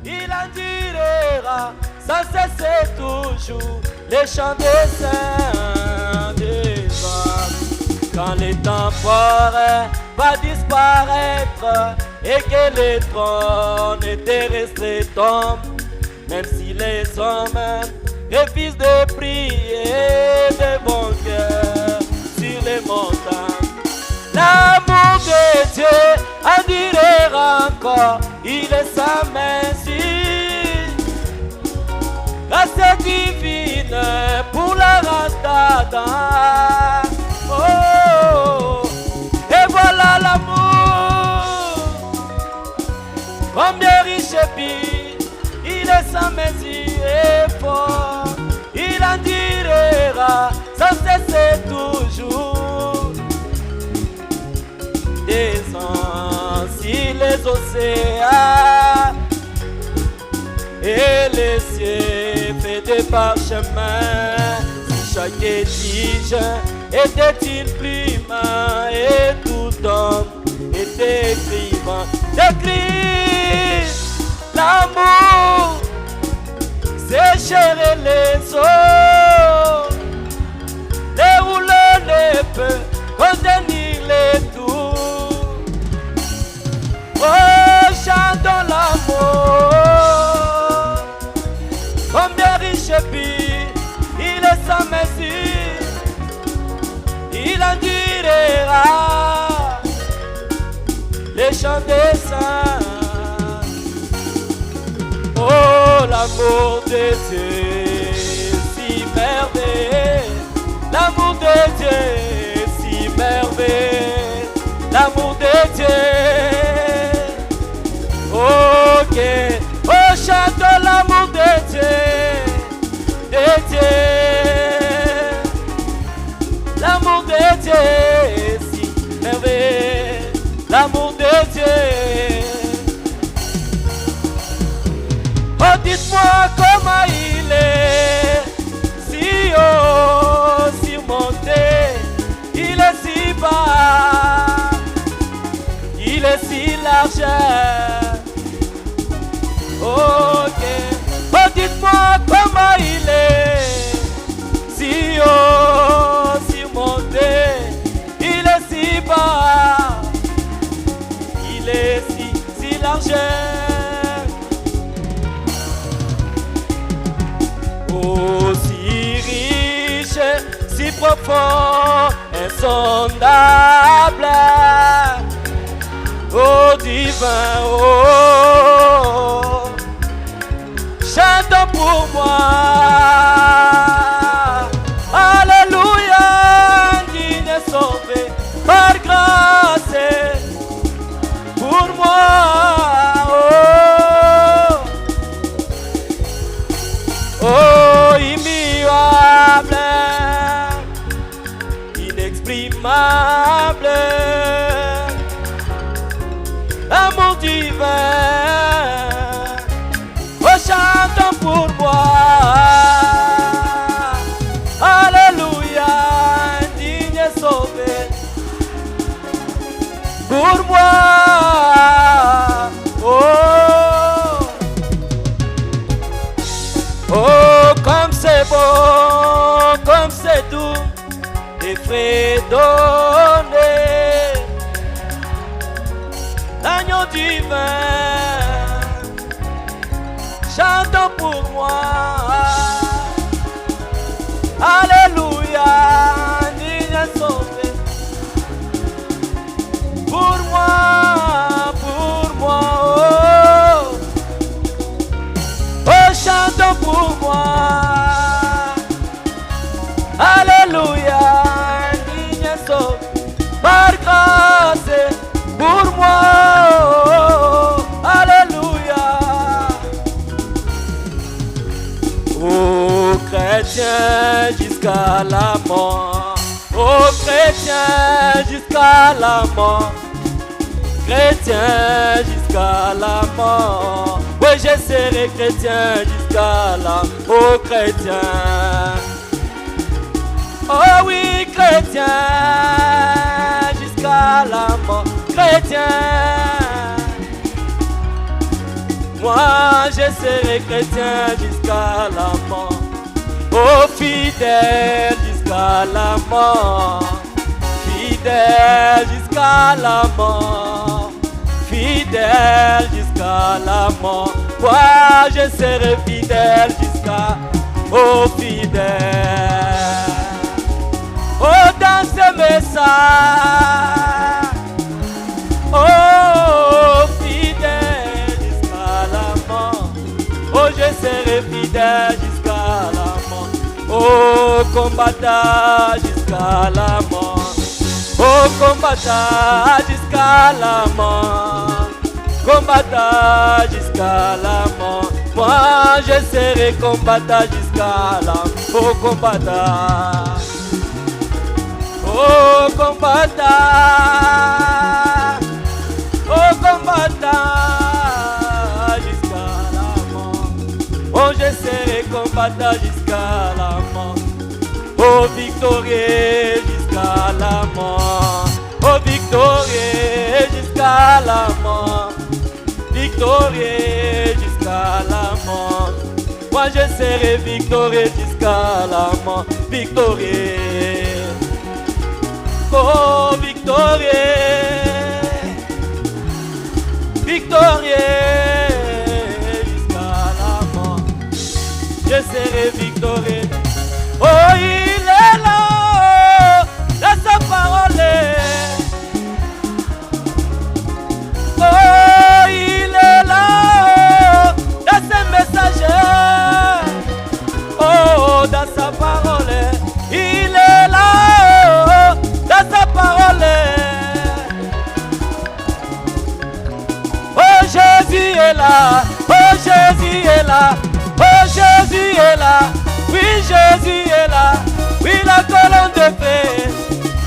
il endurera sans cesser toujours les chants des saints des hommes. Quand les temporaires va disparaître et que les trônes terrestres tombent, même si les hommes refusent de prier de bon cœur sur les montagnes, l'amour de Dieu endurera encore, il est sa merci. Grâce divine pour la race d'Adam. Oh, et voilà l'amour, combien riche et pire, il est sans mesure et fort, il endurera sans cesser toujours. Descend sur les océans et les cieux fait des parchemins. Si chaque tige était une plume et tout homme était écrivain d'écrire l'amour, sécherait les eaux, dérouler ne peut contenir les tours. Oh, chantons l'amour, combien riche et pire, il est sans mesure, il endurera les chants des saints. Oh, l'amour de Dieu, si merveilleux, l'amour de Dieu, si merveilleux, l'amour de Dieu. Ok, oh, chantons l'amour de Dieu, l'amour de Dieu, si merveilleux, l'amour de Dieu. Oh, dites-moi comment il est, si haut, si monté, il est si bas, il est si large. Ok, oh, dites-moi comment il est, si haut, si monté, il est si bas, il est si large. Aussi riche, si profond, insondable, oh divin, oh, chantons pour moi, alléluia, digne et sauvé, par grâce, pour moi, oh, oh, immuable, inexprimable, l'amour divin, oh, chantons pour moi, alléluia, digne et sauvé, pour moi, oh, oh, comme c'est beau, comme c'est doux, et fredonné, l'agneau divin, chantons pour moi, alléluia, digne et sauvé, pour moi, oh, oh, chantons pour moi, alléluia, digne et sauvé, par grâce, pour moi, oh, alléluia. Oh, chrétien jusqu'à la mort, oh, chrétien jusqu'à la mort, chrétien jusqu'à la mort. Oui, je serai chrétien jusqu'à la mort, oh, chrétien. Oh oui, chrétien jusqu'à la mort, chrétien. Moi je serai chrétien jusqu'à la mort. Oh fidèle jusqu'à la mort. Fidèle jusqu'à la mort. Fidèle jusqu'à la mort. Moi je serai fidèle jusqu'à. Oh fidèle. Oh dans ce message. Oh fidèle jusqu'à la mort. Oh je serai fidèle jusqu'à la mort. Oh combattant jusqu'à la mort. Oh combattant jusqu'à la mort. Combattant jusqu'à la mort. Moi je serai combattant jusqu'à la mort. Oh combattant. Oh combattant. Oh combattant jusqu'à la mort. Oh je serai combattant jusqu'à la mort. Oh victorieux jusqu'à la mort. Oh victorieux jusqu'à la mort. Victorieux jusqu'à la mort. Moi je serai victorieux jusqu'à la mort. Victorieux. Oh victorieux. Victorieux jusqu'à la mort. Je serai victorieux. Oh il est là dans sa parole. Oh il est là dans ses messagers. Oh dans sa parole. Il est là dans sa parole. Oh Jésus est là. Oh Jésus est là. Oh Jésus est là. Oui Jésus est là. Oui la colonne de feu.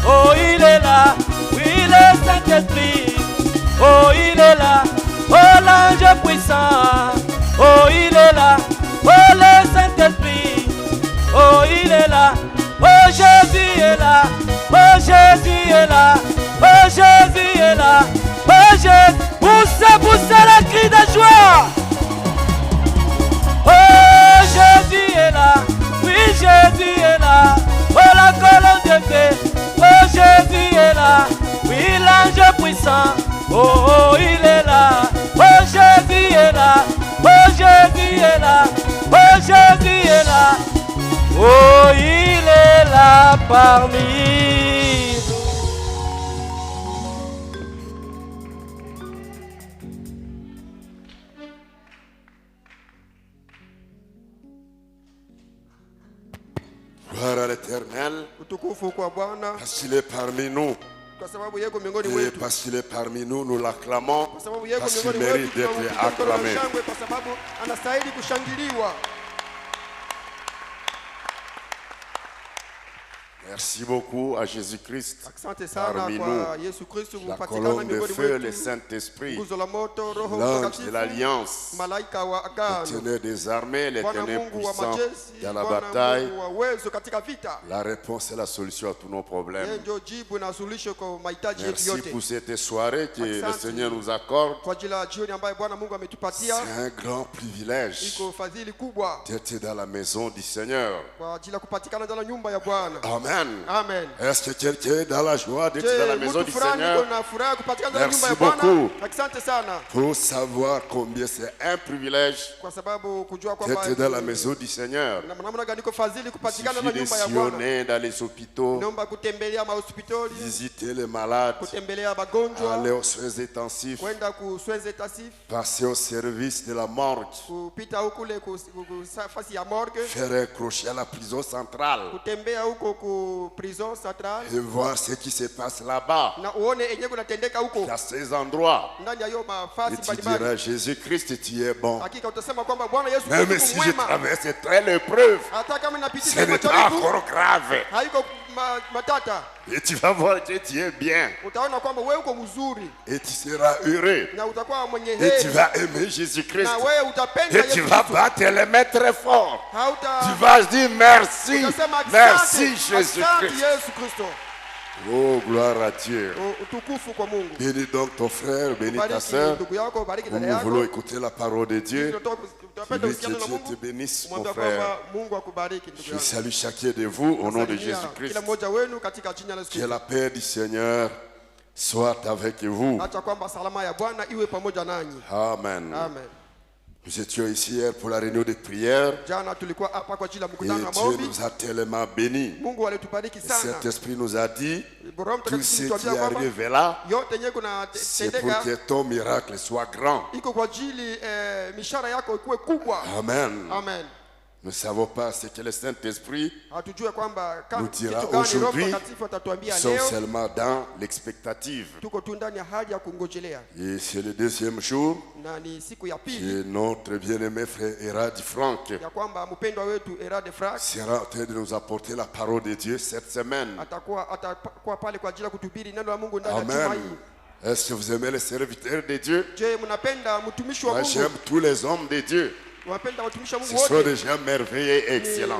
Oh il est là. Oui le Saint-Esprit. Oh il est là. Oh l'ange puissant. Oh il est là. Oh le Saint-Esprit. Oh il est là. Oh Jésus est là. Oh Jésus est là. Oh Jésus est là. Oh Jésus. Poussez, poussez le cri de joie. Oh Jésus est là. Oui Jésus est là. Oh la colonne de feu. Oh Jésus est là. Oui l'ange puissant. Oh il est là. Oh Jésus est là. Oh Jésus est là. Oh Jésus est là. Oh il est là parmi nous. Gloire à l'Éternel, parce qu'il est parmi nous. Et parce qu'il est parmi nous, nous l'acclamons, parce qu'il mérite d'être acclamé. Merci beaucoup à Jésus-Christ parmi nous. La colonne de feu, le Saint-Esprit, l'ange de l'Alliance, le teneur des armées, le teneur puissant dans la bataille. La réponse est la solution à tous nos problèmes. Merci pour cette soirée que le Seigneur nous accorde. C'est un grand privilège d'être dans la maison du Seigneur. Amen. Amen. Est-ce que quelqu'un est dans la joie d'être dans la maison du Seigneur? Merci beaucoup. Pour savoir combien c'est un privilège d'être dans la maison du Seigneur. Il suffit de sillonner dans les hôpitaux, visiter les malades, aller aux soins intensifs, passer au service de la morgue, faire un crochet à la prison centrale et voir ce qui se passe là-bas, à ces endroits. Et tu diras, Jésus-Christ, tu es bon. Même si je traverse très l'épreuve, ce n'est pas encore grave. Et tu vas voir que tu es bien. Et tu seras heureux. Et tu vas aimer Jésus-Christ. Et tu vas battre les mains très fort. Tu vas dire merci. Merci Jésus-Christ. Oh, gloire à Dieu. Bénis donc ton frère, bénis ta soeur. Nous voulons écouter la parole de Dieu. Que Dieu te bénisse, mon frère. Je salue chacun de vous au nom de Jésus-Christ. Que la paix du Seigneur soit avec vous. Amen. Nous étions ici hier pour la réunion de prière. Et Dieu nous a tellement bénis. Le Saint-Esprit nous a dit, tout ce qui est arrivé là, c'est pour que ton miracle soit grand. Amen. Amen. Nous ne savons pas ce que le Saint-Esprit nous dira aujourd'hui. Nous sommes seulement dans l'expectative. Et c'est le deuxième jour que notre bien-aimé frère Erad Frank sera en train de nous apporter la parole de Dieu cette semaine. Amen. Est-ce que vous aimez les serviteurs de Dieu? Moi, j'aime tous les hommes de Dieu. Ce sont des gens merveilleux et excellents.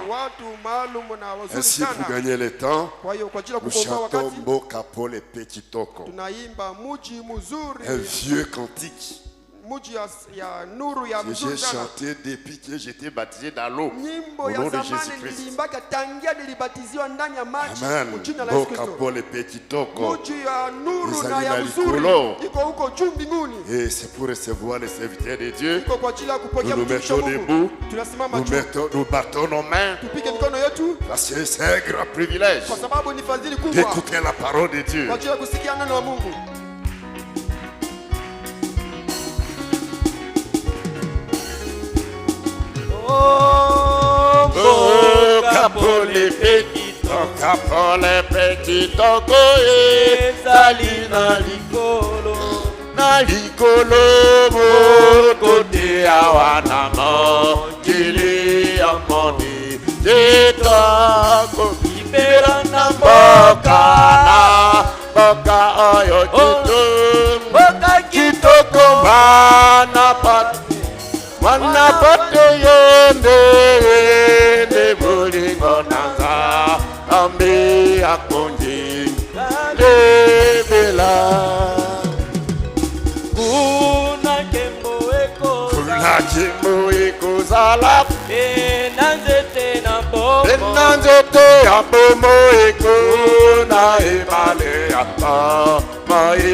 Ainsi, pour gagner le temps, nous chantons Mboka Pole Pekitoko, un vieux cantique que j'ai chanté depuis que j'étais baptisé dans l'eau au nom de Jésus-Christ. Amen. Mboka Pole Pekitoko, et c'est pour recevoir les serviteurs de Dieu. Nous nous mettons debout, nous battons nos mains, parce que c'est un grand privilège d'écouter la parole de Dieu. Oh, Mboka Pole Pekitoko, ezali na likolo mokote awa na mokili ya moni jetoko libera na mboka oyo kitoko Wana pate yende bulingo nanga ambi akonji lebela kuna kembo eko zala nanzete ya bomo eko na ebale ata mai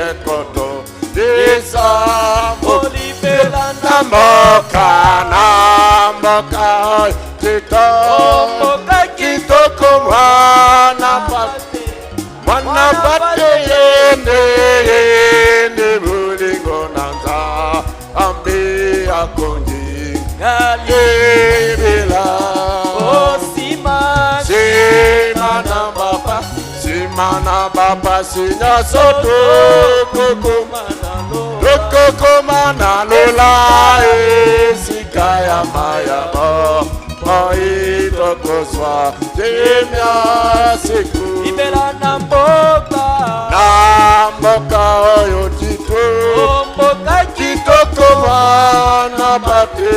ekoto desa olibela na mboka kitoko mwana pate yende bulingo nanza ambi akonji galebela simana baba sinya soto kokomana lola esikaya mayabo moitokoswa temya siku ibela na mboka oyo kitoko wana bate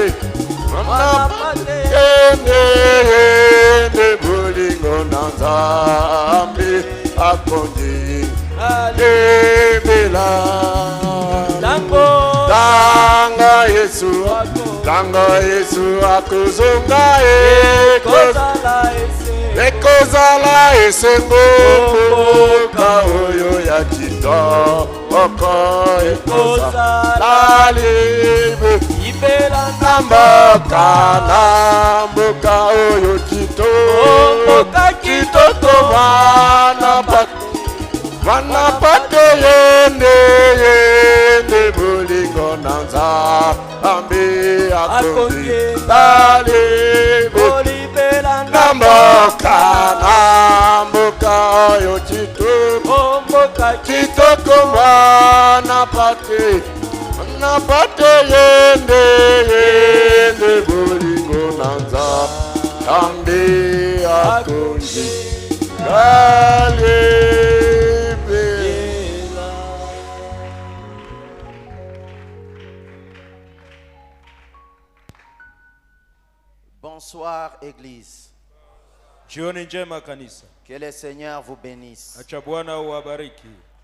ende bulingo na Nzambe akonji lebela Tanga Yesu akuzonga ekozala esengo mboka oyo ya kitoko ekozala libe ibela na mboka oyo kitoko wana pate yende bulingo na Nzambe akonji olibela na mboka oyo kitoko wana pate yende bulingo na Nzambe akonji Bonsoir, Église. Que le Seigneur vous bénisse.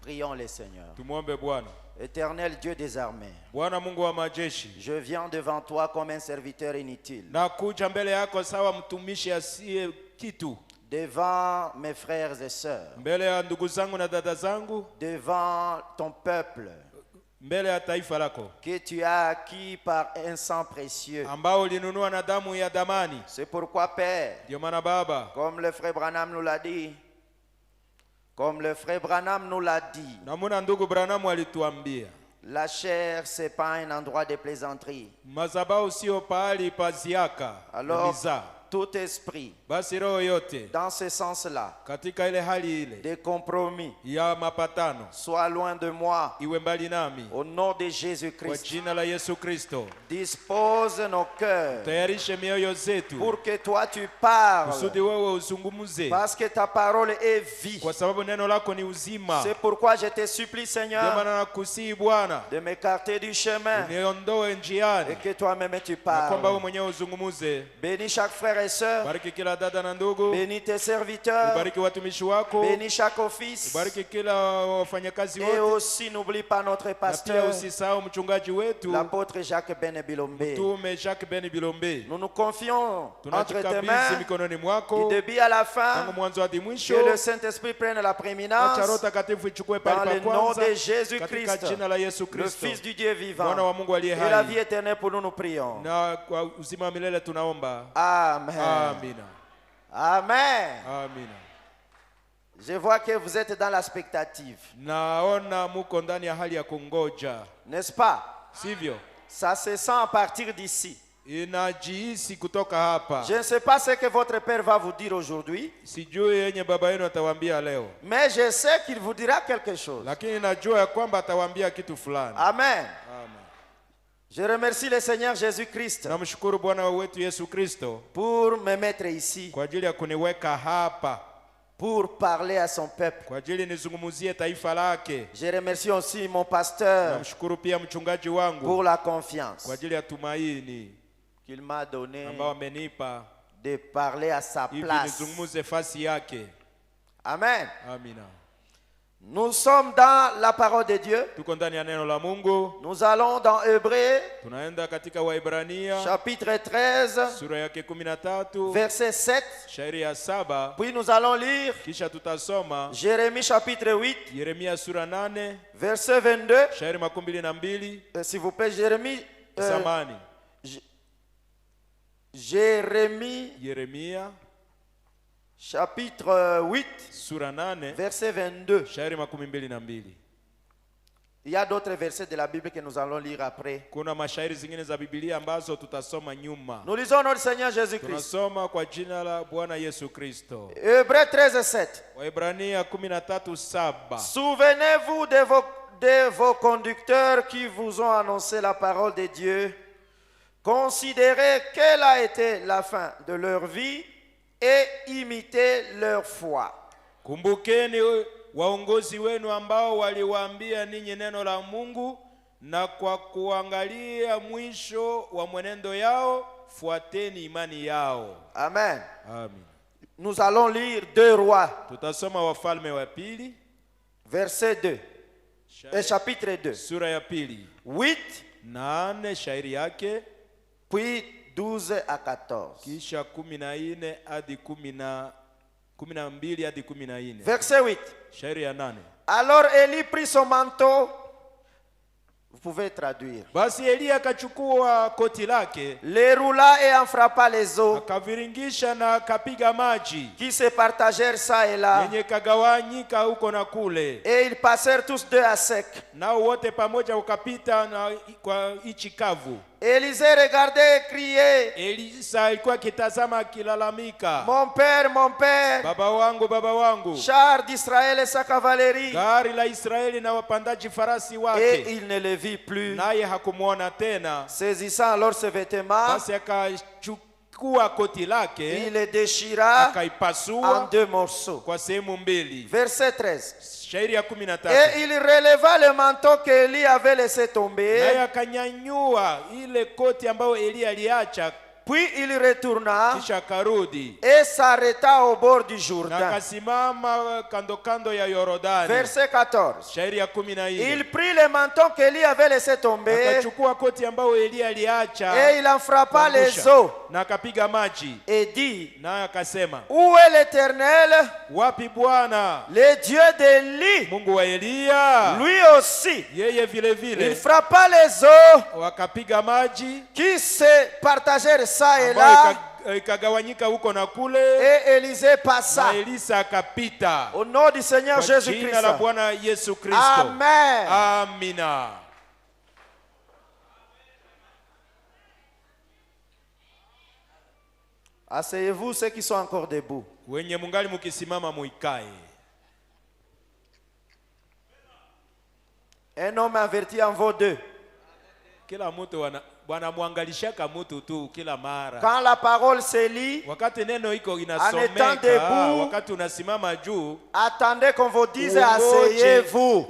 Prions le Seigneur. Éternel Dieu des armées, je viens devant toi comme un serviteur inutile. Devant mes frères et sœurs, devant ton peuple que tu as acquis par un sang précieux. C'est pourquoi, Père, comme le frère Branham nous l'a dit, la chair, c'est pas un endroit de plaisanterie. Alors, tout esprit, dans ce sens-là, de compromis, soit loin de moi. Au nom de Jésus-Christ, dispose nos cœurs pour que toi tu parles, parce que ta parole est vie. C'est pourquoi je te supplie, Seigneur, de m'écarter du chemin et que toi-même tu parles. Bénis chaque frère et sœur, bénis tes serviteurs, bénis chaque office, et aussi n'oublie pas notre pasteur, l'apôtre Jacques Ben Bilombe. Nous nous confions entre tes mains, du début à la fin, que le Saint-Esprit prenne la prééminence, dans le nom de Jésus-Christ, le Fils du Dieu vivant, et la vie éternelle pour nous, nous prions. Amen. Amen. Amen. Je vois que vous êtes dans la expectative. N'est-ce pas? Ça se sent à partir d'ici. Je ne sais pas ce que votre père va vous dire aujourd'hui, mais je sais qu'il vous dira quelque chose. Amen. Je remercie le Seigneur Jésus-Christ pour me mettre ici, pour parler à son peuple. Je remercie aussi mon pasteur pour la confiance qu'il m'a donnée de parler à sa place. Amen. Nous sommes dans la parole de Dieu. Nous allons dans Hébreux, chapitre 13, verset 7. Puis nous allons lire Jérémie chapitre 8, verset 22. S'il vous plaît, Jérémie chapitre 8, verset 22. Il y a d'autres versets de la Bible que nous allons lire après. Nous lisons notre Seigneur Jésus-Christ. Hébreux 13, 7. Souvenez-vous de vos conducteurs qui vous ont annoncé la parole de Dieu. Considérez quelle a été la fin de leur vie et imitez leur foi. Kumbukeni waongozi wenu ambao waliwaambia ninyi neno la Mungu, na kwa kuangalia mwisho wa mwenendo yao fuateni imani yao. Amen. Amen. Nous allons lire 2 Rois. Tutasoma Wafalme wa pili, verset 2. Chapitre 2. Sura ya pili. 8 8 shairi yake, puis 12 à 14. Kisha 14 hadi 12 hadi 14. Verset 8. Shairi ya 8. Alors Élie prit son manteau. Vous pouvez traduire. Basi Elia akachukua koti lake, les roula et en frappa les eaux, akaviringisha na kapiga maji, qui se partagèrent ça et là, yenye kagawanyika huko na kule, et ils passèrent tous deux à sec. Nao wote pamoja ukapita na kwa ichi kavu. Élisée regardait et criait. Elisa alikuwa kitazama akilalamika, mon père, baba wangu, char d'Israël et sa cavalerie, gari la Israeli na wapandaji farasi wake. Et il ne le vit plus. Naye hakumuona tena. Saisissant alors ses vêtements, basi akachukua koti lake, il le déchira akaipasua en 2 morceaux. Kwa sehemu mbili. Verset 13. Shairi ya 13. Et il releva le manteau que Élie avait laissé tomber. Naye akanyanyua ile koti ambayo Elia aliacha. Puis il retourna et s'arrêta au bord du Jourdain. Verset 14. Il prit le manteau qu'Élie avait laissé tomber et il en frappa les eaux et dit, où est l'Éternel, le Dieu d'Élie? Lui aussi, il frappa les eaux qui se partagèrent ça et là. Et Élisée passa. Au nom du Seigneur Jésus-Christ. Amen. Amina. Asseyez-vous ceux qui sont encore debout. Un homme averti en vaut deux. Quand la parole se lit, en étant debout, attendez qu'on vous dise asseyez-vous.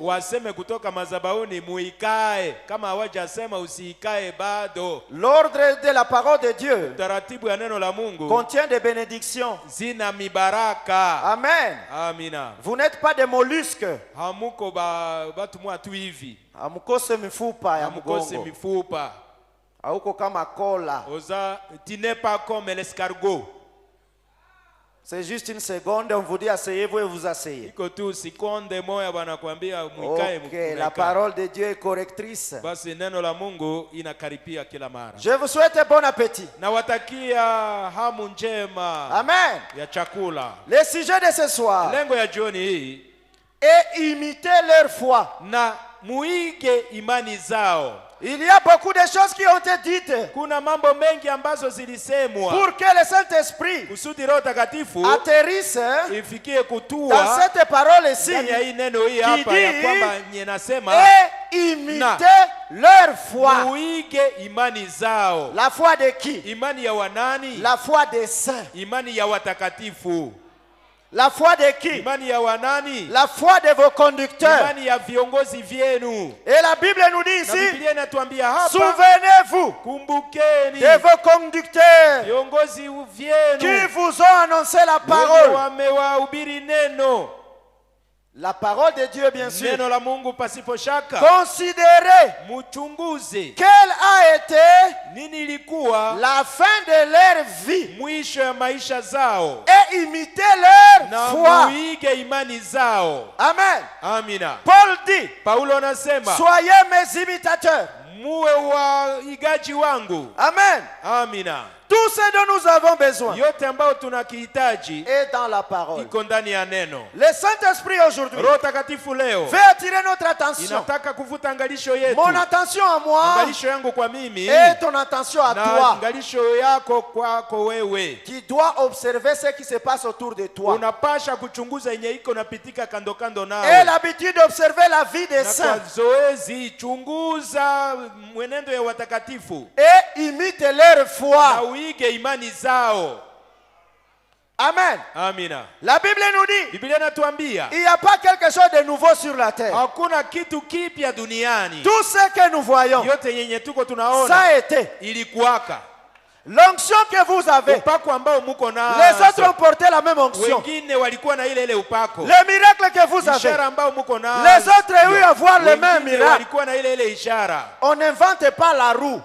L'ordre de la parole de Dieu contient des bénédictions. Amen. Vous n'êtes pas des mollusques. Hamukose mifupa ya mgongo. Hauko kama kola. Tu n'es pas comme l'escargot. C'est juste une seconde, on vous dit asseyez-vous et vous asseyez. Ok, la parole de Dieu est correctrice. Je vous souhaite un bon appétit. Amen. Le sujet de ce soir est imiter leur foi. Il y a beaucoup de choses qui ont été dites pour que le Saint-Esprit atterrisse dans cette parole-ci qui dit et imiter leur foi. La foi de qui? La foi des saints. La foi de qui? La foi de vos conducteurs. Et la Bible nous dit ici, souvenez-vous de vos conducteurs qui vous ont annoncé la parole. La parole de Dieu, bien sûr. Considérez quelle a été la fin de leur vie et imitez leur foi. Amen. Paul dit, soyez mes imitateurs. Amen. Tout ce dont nous avons besoin est dans la parole. Le Saint-Esprit aujourd'hui veut attirer notre attention. Mon attention à moi et ton attention à toi. Tu dois observer ce qui se passe autour de toi. Et l'habitude d'observer la vie des saints. Et imite leur foi. Amen. La Bible nous dit, il n'y a pas quelque chose de nouveau sur la terre. Tout ce que nous voyons, ça a été. L'onction que vous avez, les autres ont porté la même onction. Les miracles que vous avez, les autres ont eu à voir le même miracle. On n'invente pas la roue.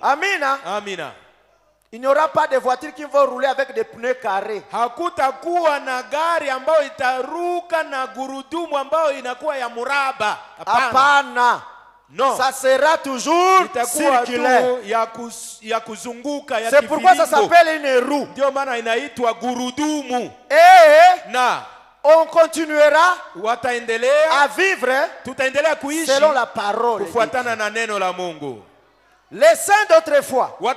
Amina. Il n'y aura pas de voitures qui vont rouler avec des pneus carrés. Apana. Non. Ça sera toujours circulaire. C'est pourquoi ça s'appelle une roue. Et on continuera à vivre selon la parole. Les saints d'autrefois ont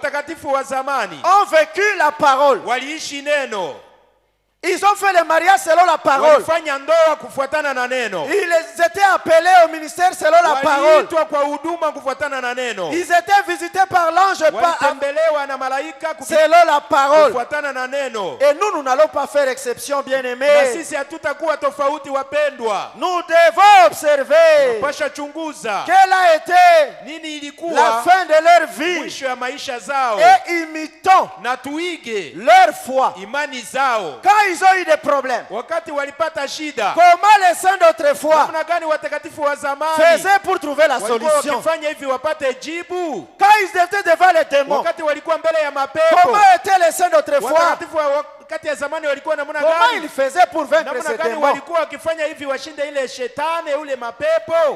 vécu la parole. Ils ont fait le mariage selon la parole. Ils étaient appelés au ministère selon la parole. Ils étaient visités par l'ange selon la parole. Et nous n'allons pas faire exception, bien-aimés. Nous devons observer quelle a été la fin de leur vie et imitons leur foi. Quand ils ont eu des problèmes, comment les saints d'autrefois faisaient pour trouver la solution? Quand ils étaient devant les démons, comment étaient les saints d'autrefois? Comment ils faisaient pour vaincre ces démons?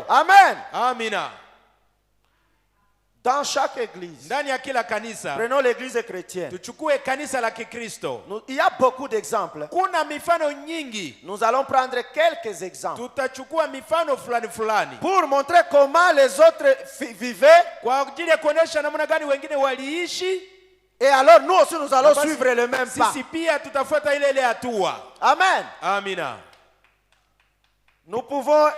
Amen. Amina. Dans chaque église, prenons l'église chrétienne, il y a beaucoup d'exemples. Nous allons prendre quelques exemples pour montrer comment les autres vivaient. Et alors nous aussi nous allons suivre le même pas. Amen. Amina. Nous pouvons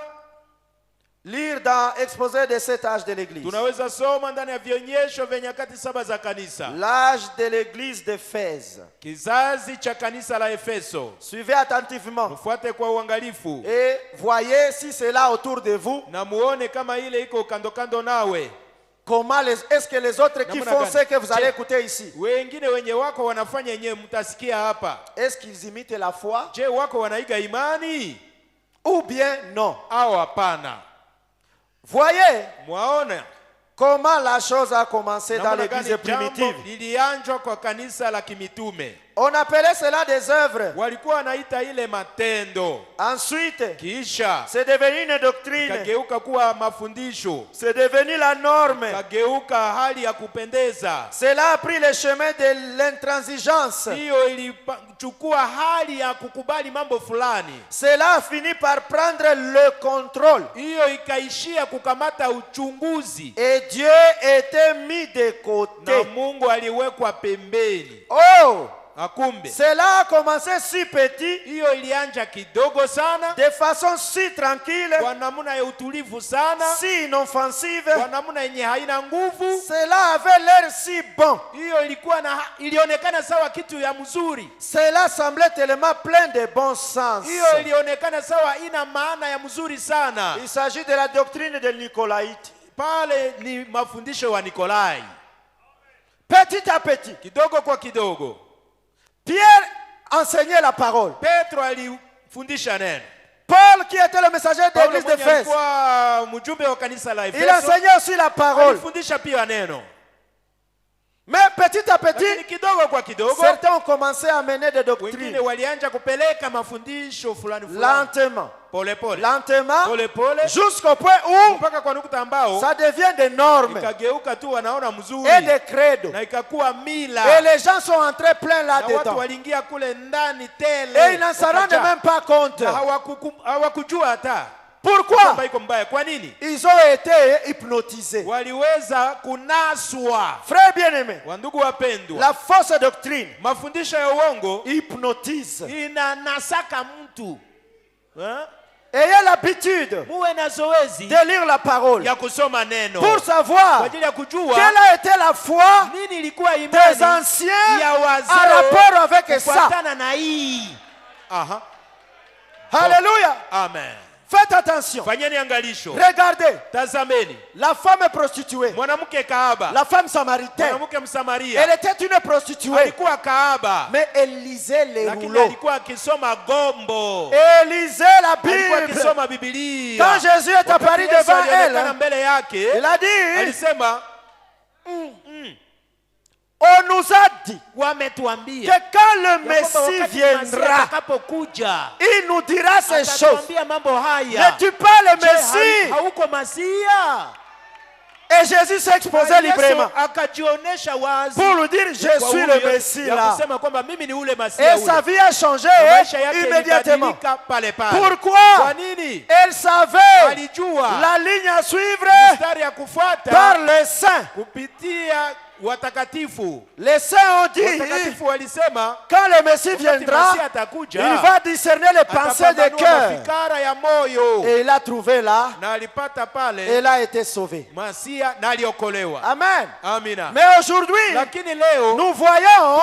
lire dans l'exposé de cet âge de l'église. L'âge de l'église d'Éphèse. Suivez attentivement. Et voyez si c'est là autour de vous. Comment est-ce que les autres qui font ce que vous allez écouter ici, est-ce qu'ils imitent la foi ou bien non? Voyez comment la chose a commencé dans l'église primitive. On appelait cela des œuvres. Ensuite, c'est devenu une doctrine. C'est devenu la norme. Cela a pris le chemin de l'intransigeance. Cela a fini par prendre le contrôle. Et Dieu était mis de côté. Oh! Cela a commencé si petit, de façon si tranquille, si inoffensive. Cela avait l'air si bon. Cela semblait tellement plein de bon sens. Il s'agit de la doctrine de Nicolaïte. Petit à petit, Pierre enseignait la parole. Paul, qui était le messager de l'église d'Éphèse, il enseignait aussi la parole. Mais petit à petit, certains ont commencé à mener des doctrines. Lentement, jusqu'au point où ça devient des normes et des credos. Et les gens sont entrés plein là-dedans. Et ils n'en se rendent même pas compte. Pourquoi? Ils ont été hypnotisés. Frères bien-aimés, la fausse doctrine hypnotise. Ayez l'habitude de lire la parole pour savoir quelle a été la foi des anciens en rapport avec ça. Alléluia. Amen. Faites attention. Regardez. La femme prostituée. La femme samaritaine. Elle était une prostituée. Mais elle lisait les rouleaux. Elle lisait la Bible. Quand Jésus est apparu devant elle, il a dit, on nous a dit que quand le Messie viendra, il nous dira ces choses. N'es-tu pas le Messie? Et Jésus s'est exposé librement pour lui dire, je suis le Messie là. Et sa vie a changé immédiatement. Pourquoi? Elle savait la ligne à suivre par les saints. Les saints ont dit, quand le Messie viendra, il va discerner les pensées des cœurs. Et il a trouvé là, et il a été sauvé. Amen. Mais aujourd'hui, nous voyons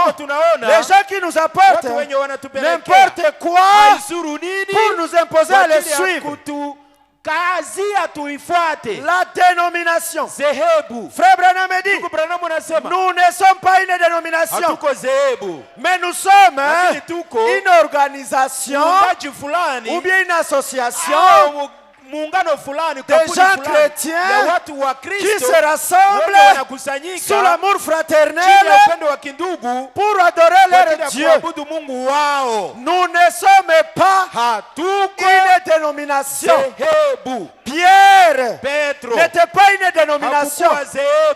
les gens qui nous apportent n'importe quoi pour nous imposer à les suivre. La dénomination. Frère Branham dit, nous ne sommes pas une dénomination, mais nous sommes une organisation ou bien une association des gens chrétiens qui se rassemblent sous l'amour fraternel pour adorer leur Dieu. Nous ne sommes pas une dénomination. Pierre n'était pas une dénomination.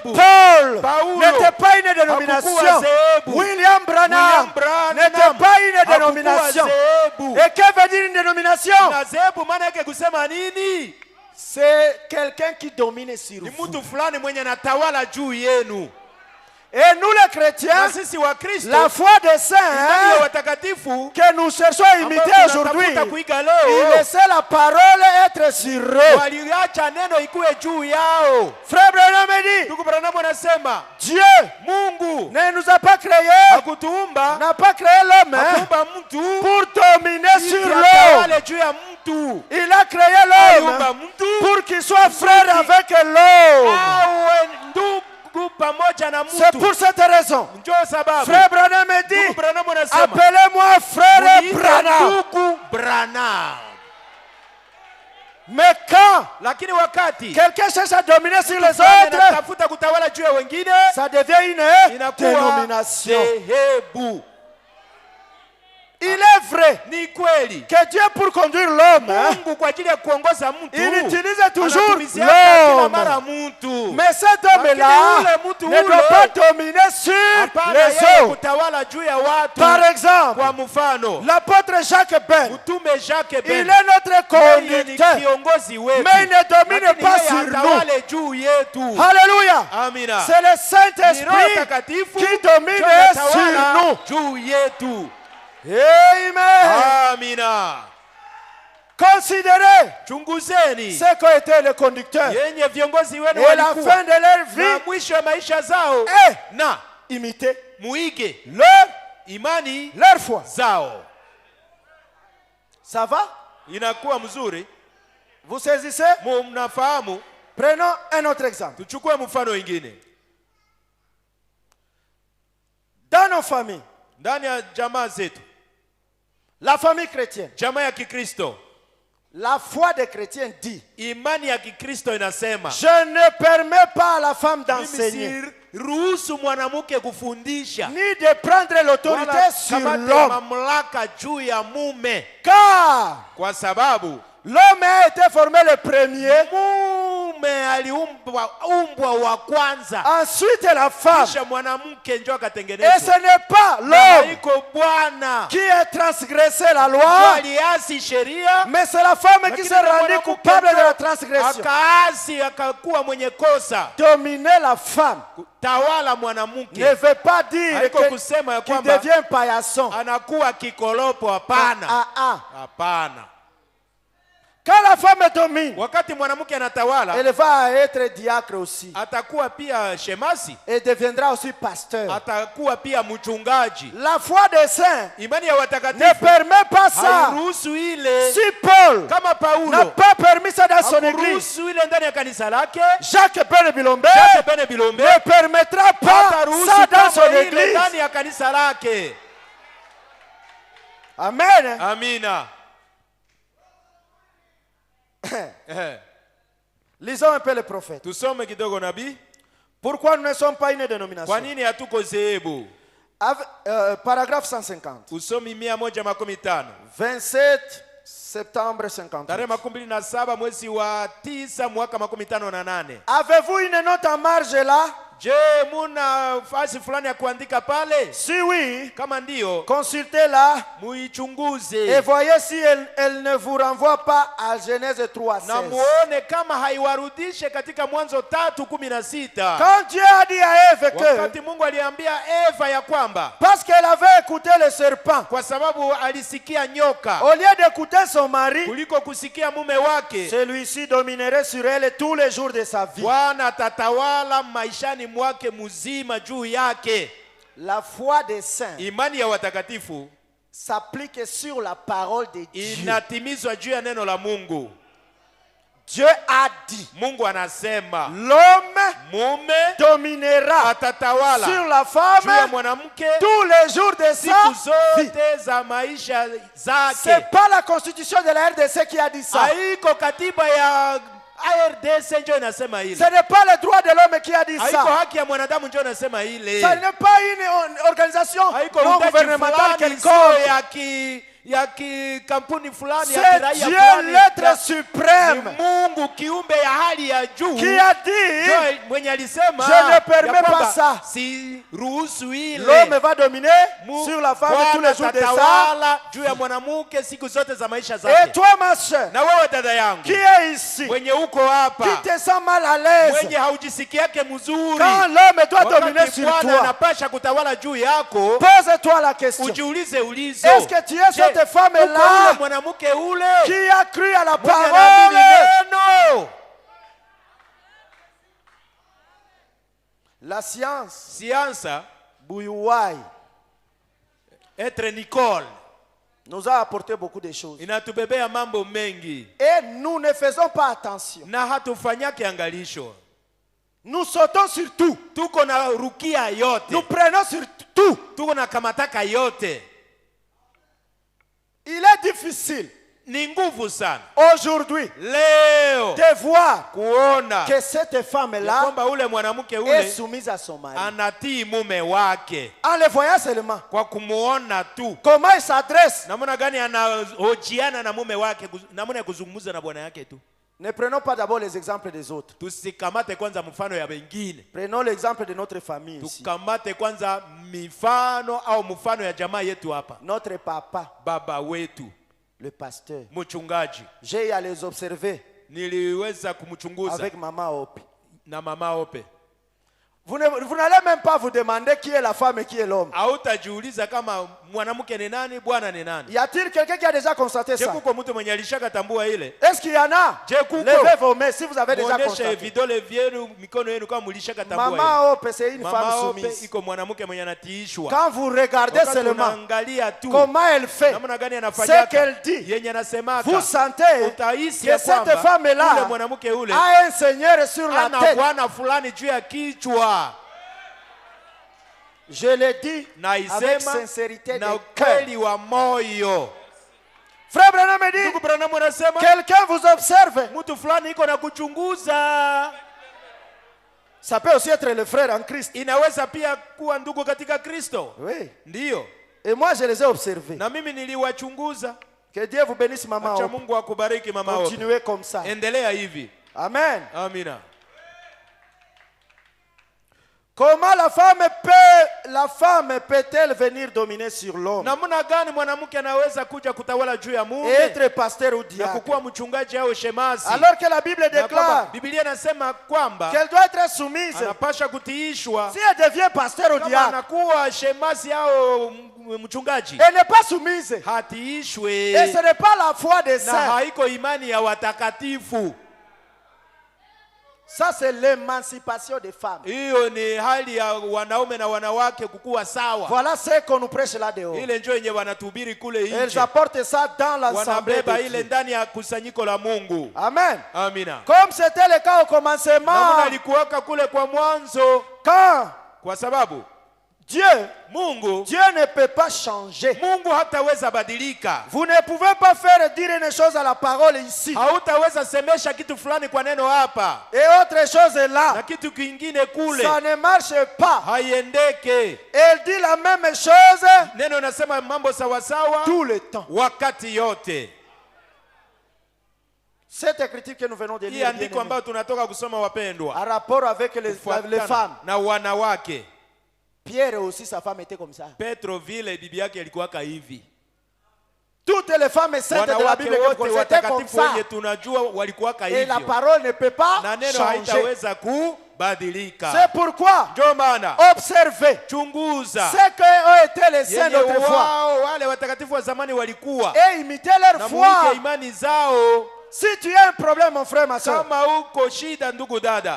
Paul n'était pas une dénomination. William Branham n'était pas une dénomination. Et que veut dire une dénomination? C'est quelqu'un qui domine sur vous. Et nous les chrétiens, la foi des saints que nous cherchons à imiter aujourd'hui, ils laissaient la parole être sur eux. Frère Branham dit, Dieu ne nous a pas créés, n'a pas créé l'homme pour dominer sur l'homme. Il a créé l'homme pour qu'il soit frère avec l'homme. C'est pour cette raison, frère Branham dit, appelez-moi frère Branham. Mais quand quelqu'un cherche à dominer sur les autres, ça devient une dénomination. Il est vrai que Dieu, pour conduire l'homme, il utilise toujours l'homme. Mais cet homme-là ne doit pas dominer sur les autres. Par exemple, l'apôtre Jacques Ben, il est notre conducteur, mais il ne domine pas sur nous. Alléluia. C'est le Saint-Esprit qui domine sur nous. Amen. Considérez ce qu'ont été les conducteurs et la fin de leur vie et imiter leur foi. Ça va? Vous saisissez? Prenons un autre exemple. Dans nos familles, la famille chrétienne, la foi des chrétiens dit, je ne permets pas à la femme d'enseigner, ni de prendre l'autorité sur l'homme, car l'homme a été formé le premier, ensuite la femme. Et ce n'est pas l'homme qui a transgressé la loi, mais c'est la femme qui s'est rendue coupable de la transgression. Dominer la femme ne veut pas dire qu'il devient paillasson. Quand la femme domine, elle va être diacre aussi. Et deviendra aussi pasteur. La foi des saints ne permet pas ça. Si Paul n'a pas permis ça dans son église, Jacques Ben Bilombe ne permettra pas ça dans son église. Amen. Amina. Lisons un peu les prophètes. Pourquoi nous ne sommes pas une dénomination? Paragraphe 150. 27 septembre 50. Avez-vous une note en marge là? Je, muna fasi fulani ya kuandika pale? Si oui, kama ndio, consultez-la muichunguze et voyez si elle ne vous renvoie pas à Genèse 3:16. na muone kama haiwarudishe katika Mwanzo 3:16. Quand Dieu a dit à Ève que, wakati Mungu aliambia Eva ya kwamba, parce qu'elle avait écouté le serpent, kwa sababu alisikia nyoka, au lieu d'écouter son mari, kuliko kusikia mume wake, celui-ci dominerait sur elle tous les jours de sa vie. Bwana atatawala maishani mwake mzima juu yake. La foi des saints, imani ya watakatifu, s'applique sur la parole de Dieu. Inatimizwa juu ya neno la Mungu. Dieu a dit, Mungu anasema, l'homme mume dominera atatawala sur la femme juu ya mwanamke tous les jours de sa siku vie. zote za maisha zake. C'est pas la constitution de la RDC qui a dit ça. Haiko katiba ya RDC ndio inasema ile. Ce n'est pas le droit de l'homme qui a dit ça. Haiko haki ya mwanadamu ndio inasema ile. Ce n'est pas une organisation non gouvernementale quelconque. ya kampuni fulani ya kiraia fulani. C'est Dieu l'être suprême. Mungu kiumbe ya hali ya juu. Qui a dit, mwenye alisema, je ne permets pas ça. Si ruhusu ile. L'homme va dominer sur la femme tous les jours de sa juu ya mwanamke siku zote za maisha zake. Et toi ma soeur, na wewe dada yangu, qui est ici, mwenye uko hapa, qui te sens mal à l'aise, mwenye haujisikiake mzuri, quand l'homme doit dominer sur toi, anapasha kutawala juu yako, pose-toi la question, ujiulize ulizo, est-ce que tu es cette femme là mwanamke ule qui a cru à la parole? La science Buyuwai être Nicole nous a apporté beaucoup de choses. Inatubebea mambo mengi. Et nous ne faisons pas attention. Na hatufanyake angalisho. Nous sautons sur tout. Tuko na rukia yote. Nous prenons sur tout. Tuko na kamataka yote. Il est difficile, ni nguvu sana aujourd'hui, leo, de voir kuona que cette femme-là kwamba ule mwanamke ule est soumise à son mari. Anatii mume wake. En le voyant seulement. Kwa kumuona tu. Comment il s'adresse? Namna gani anahojiana na mume wake, namna ya kuzungumza na bwana yake tu. Ne prenons pas d'abord les exemples des autres. Tusikamate kwanza mfano ya wengine. Prenons l'exemple de notre famille ici. Tukamate kwanza mifano au mfano ya jamaa yetu hapa. Notre papa, baba wetu, le pasteur, mchungaji. J'ai à les observer. Niliweza kumchunguza avec Mama Ope. Na Mama Ope. Vous n'allez même pas vous demander qui est la femme et qui est l'homme. Hautajiuliza kama mwanamke ni nani, bwana ni nani. Y a-t-il quelqu'un qui a déjà constaté ça? Kuko mtu mwenye alishakatambua ile? Est-ce qu'il y en a? Levez vos mains si vous avez déjà constaté. Vidole vyenu, mikono yenu kama mlishakatambua ile. Mama Ope c'est une femme soumise. Mama Ope iko mwanamke mwenye anatiishwa. Quand vous regardez seulement comment elle fait, ce qu'elle dit, yenye anasemaka, vous sentez que cette femme-là a un seigneur sur la tête. Bwana fulani juu ya kichwa. Je le dis avec sincérité de cœur. Frère Branham dit, quelqu'un vous observe. Ça peut aussi être le frère en Christ. Inaweza pia kuwa ndugu katika Kristo. Oui. Ndio. Et moi je les ai observés. Na mimi niliwachunguza. Que Dieu vous bénisse Mama. Acha Mungu akubariki Mama. Continuez comme ça. Endelea hivi. Amen. Amina. Comment la femme peut-elle venir dominer sur l'homme? Namna gani mwanamke anaweza kuja kutawala juu ya mume? Être pasteur ou diacre. Na kukuwa mchungaji au shemasi. Alors que la Bible déclare, Biblia inasema kwamba qu'elle doit être soumise. Anapasha kutiishwa. Si elle devient pasteur ou diacre, anakuwa shemasi au mchungaji, elle n'est pas soumise. Hatiishwe. Et ce n'est pas la foi des saints. Na haiko imani ya watakatifu. Ça c'est l'émancipation des femmes. Hiyo ni hali ya wanaume na wanawake kukua sawa. Voilà ce qu'on nous prêche là dehors. Ile njoo yenye wanatuhubiri kule nje. Elles apportent ça dans l'assemblée de Dieu. Ile ndani ya kusanyiko la Mungu. Amen. Amina. Comme c'était le cas au commencement. Namna alikuwaka kule kwa mwanzo. Kwa sababu Dieu ne peut pas changer. Mungu hataweza badilika. Vous ne pouvez pas faire dire une chose à la parole ici. Hautaweza semesha kitu fulani kwa neno hapa. Et autre chose là. Na kitu kingine kule. Ça ne marche pas. Haiendeke. Elle dit la même chose. Neno nasema mambo sawa sawa. Tout le temps. Wakati yote. Cette écriture que nous venons de lire, en rapport avec les femmes, na wanawake. Pierre aussi, sa femme était comme ça. Petro vile bibi yake alikuwa hivi. Toutes les femmes saintes de la Bible étaient comme ça. Et la parole ne peut pas changer. C'est pourquoi observez ce qu'ont été les saints d'autrefois et imitez leur foi. Si tu as un problème, mon frère, ma soeur,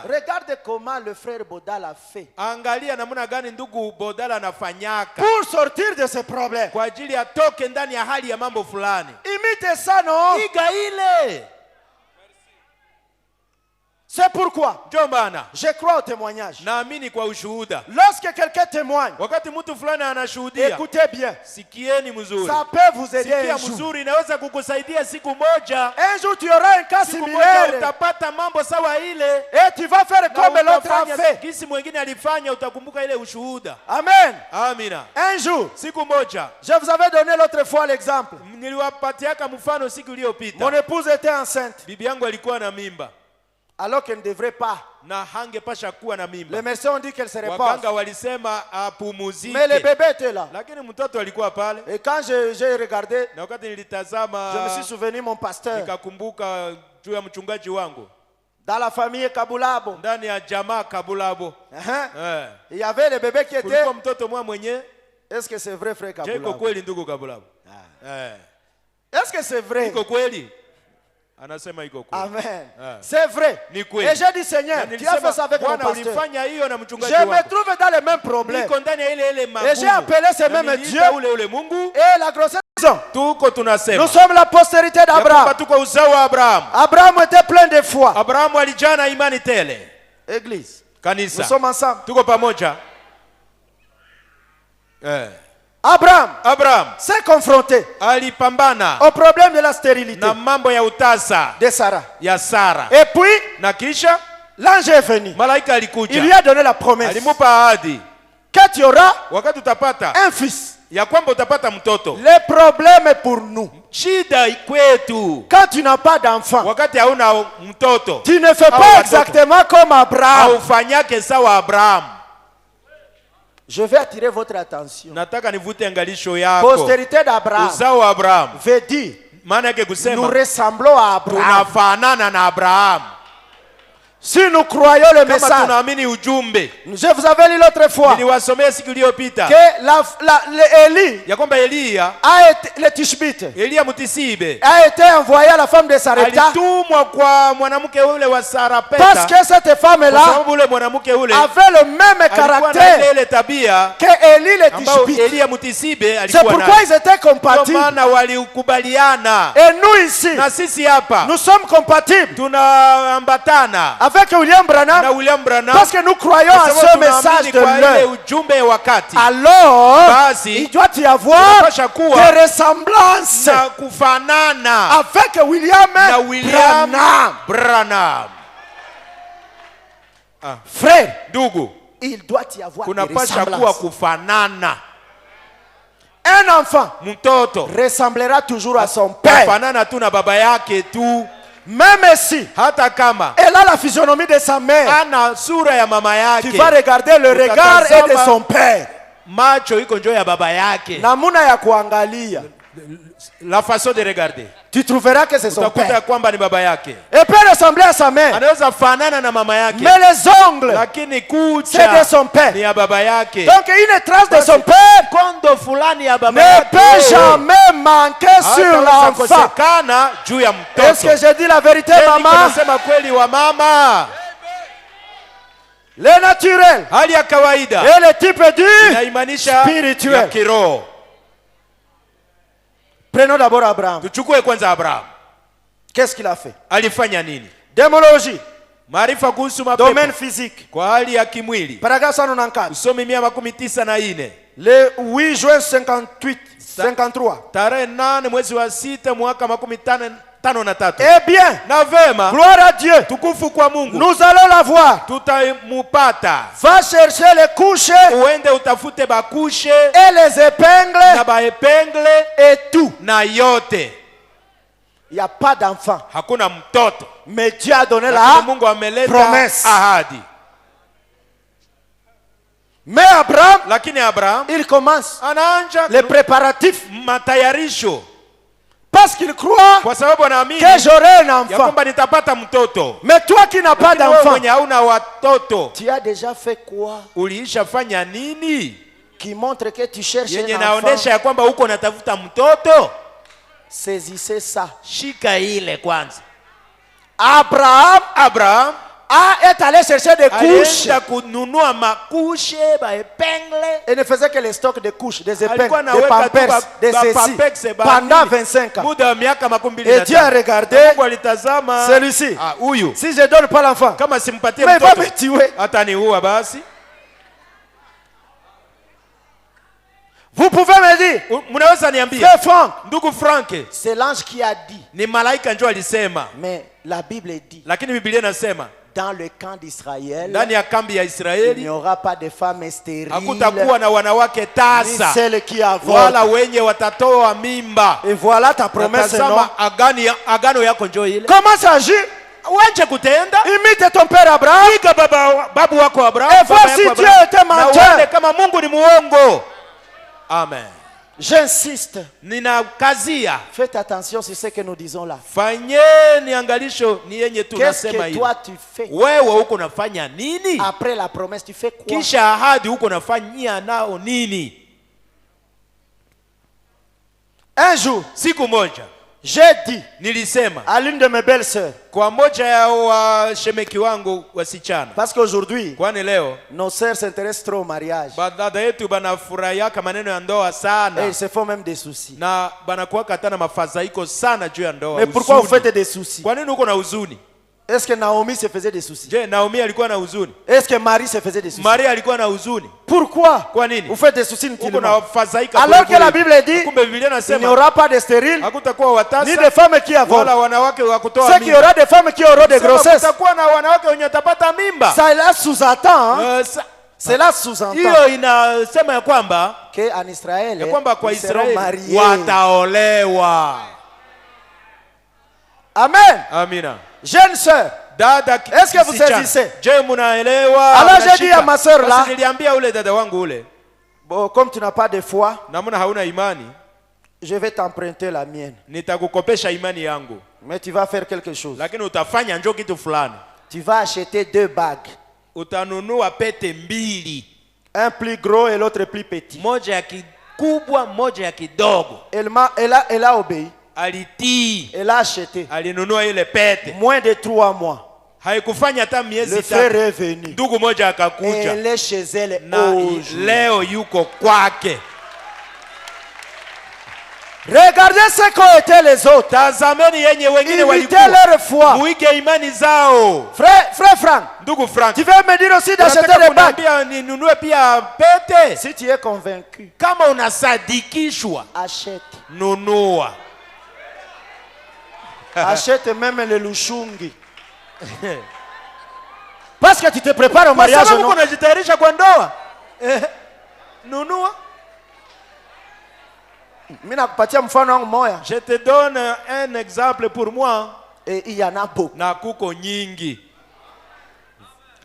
regarde comment le frère Bodal a fait pour sortir de ce problème. Imite ça, non? C'est pourquoi je crois au témoignage. Lorsque quelqu'un témoigne, écoutez bien, ça peut vous aider un jour. Un jour tu auras un cas similaire et tu vas faire comme l'autre a fait. Amen. Un jour, je vous avais donné l'autre fois l'exemple. Mon épouse était enceinte alors qu'elle ne devrait pas. Les médecins ont dit qu'elle serait pas. Mais le bébé était là. Et quand j'ai regardé, je me suis souvenu mon pasteur. Dans la famille Kabulabo, il y avait le bébé qui était. Est-ce que c'est vrai, frère Kabulabo? Est-ce que c'est vrai? Amen. C'est vrai. Et j'ai dit, Seigneur, tu as fait ça avec mon pasteur. Je me trouve dans les mêmes problèmes. Et j'ai appelé ce même Dieu. Et la grossesse. Nous sommes la postérité d'Abraham. Abraham était plein de foi. Église. Nous sommes ensemble. Abraham s'est confronté au problème de la stérilité de Sarah. Et puis, l'ange est venu. Il lui a donné la promesse que tu auras un fils. Le problème est pour nous. Quand tu n'as pas d'enfant, tu ne fais pas exactement comme Abraham. Je vais attirer votre attention. Postérité d'Abraham veut dire nous ressemblons à Abraham. Si nous croyons le message, je vous avais lu l'autre fois que Élie a été, le Tishbite a été envoyé à la femme de Sarepta parce que cette femme-là avait le même caractère que Élie le Tishbite. C'est pourquoi ils étaient compatibles. Et nous ici, nous sommes compatibles avec William Branham, parce que nous croyons à ce message de l'heure. Alors, il doit y avoir des ressemblances avec William Branham. Frère, il doit y avoir des ressemblances. Un enfant ressemblera toujours à son père. Même si elle a la physionomie de sa mère, tu vas regarder le regard et de son père. Namuna ya kuangalia, la façon de regarder, tu trouveras que c'est son père. Et peut ressembler à sa mère, mais les ongles, c'est de son père. Donc une trace de son père ne peut jamais manquer sur l'enfant. Est-ce que j'ai dit la vérité, maman? Le naturel et le type du spirituel. Prenons d'abord Abraham. Qu'est-ce qu'il a fait? Démologie. Domaine physique. Paragraphe 194. Le 8 juin 53. Eh bien, gloire à Dieu. Nous allons la voir. Va chercher les couches et les épingles et tout. Il n'y a pas d'enfant. Hakuna mtoto. Mais Dieu a donné la promesse. Ahadi. Mais Abraham, il commence les préparatifs. Matayarisho. Parce qu'il croit que j'aurai un enfant. Mais toi qui n'as pas d'enfant, tu as déjà fait quoi? Qui montre que tu cherches un enfant. Saisissez ça. Abraham est allé chercher des couches. Et ne faisait que les stocks de couches, des épingles, des pampers, des ceci pendant 25 ans. Et Dieu a regardé celui-ci. Si je ne donne pas l'enfant, mais il va me tuer. Vous pouvez me dire, frère Franck, c'est l'ange qui a dit. Mais la Bible dit, dans le camp d'Israël, il n'y aura pas de femmes stériles, ni celles qui avortent. Et voilà ta promesse, non? Comment ça agit? Imite ton père Abraham. Et vois si Dieu était menteur. Amen. J'insiste. Faites attention sur ce que nous disons là. Qu'est-ce que toi tu fais? Après la promesse, tu fais quoi? Un jour, j'ai dit à l'une de mes belles sœurs, parce qu'aujourd'hui, nos sœurs s'intéressent trop au mariage. Et ils se font même des soucis. Mais pourquoi vous faites des soucis? Est-ce que Naomi se faisait des soucis? Est-ce que Marie se faisait des soucis? Pourquoi vous faites des soucis inutilement? Alors que la Bible dit il n'y aura pas de stériles ni de femmes qui avortent. C'est qu'il y aura des femmes qui auront des grossesses. Ça là sous-entend. Cela sous-entend qu'en Israël ils seront mariés. Amen. Amina. Jeune sœur, est-ce que vous saisissez? Alors j'ai dit à ma sœur là, bon, comme tu n'as pas de foi, je vais t'emprunter la mienne. Mais tu vas faire quelque chose. Tu vas acheter 2 bagues. Un plus gros et l'autre plus petit. Elle a obéi. Elle a acheté. Moins de 3 mois. Le frère est venu. Et elle est chez elle aujourd'hui. Regardez ce qu'ont été les autres. Imitez leur foi. Frère Franck, tu veux me dire aussi d'acheter des bagues? Si tu es convaincu, achète. Achète même le louchungi. Parce que tu te prépares au mariage, non? Je te donne un exemple pour moi. Et il y en a beaucoup.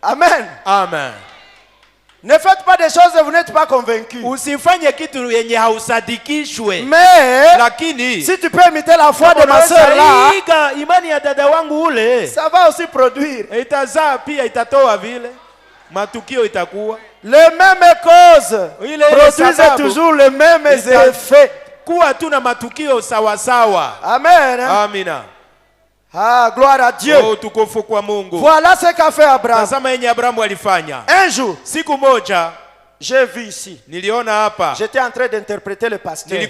Amen. Amen. Ne faites pas des choses et vous n'êtes pas convaincus. Mais si tu peux imiter la foi de ma soeur là, ça va aussi produire les mêmes causes, produisent toujours les mêmes effets. Amen. Amina. Ah, gloire à Dieu. Voilà ce qu'a fait Abraham. Un jour, j'ai vu ici. J'étais en train d'interpréter le pasteur.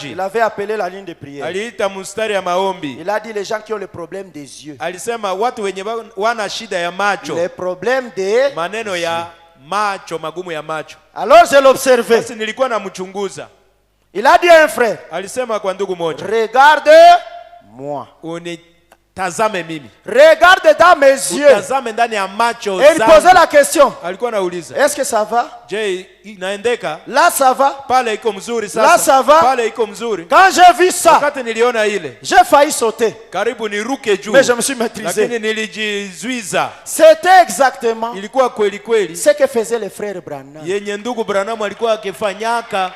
Il avait appelé la ligne de prière. Il a dit les gens qui ont le problème des yeux. Les problèmes des yeux. Alors je l'observais. Il a dit à un frère, regarde-moi. tazame mimi. Regarde dans mes yeux. Tazame ndani ya macho zangu. Et il posait la question. Alikuwa anauliza. Est-ce que ça va? Je, inaendeka? Là ça va. Pale iko mzuri sasa. Là ça va. Pale iko mzuri. Quand j'ai vu ça, wakati niliona ile, j'ai failli sauter. Karibu niruke juu. Mais je me suis maîtrisé. Lakini nilijizuiza. C'était exactement ilikuwa kweli kweli ce que faisait le frère Branham. Yenye ndugu Branham alikuwa akifanyaka.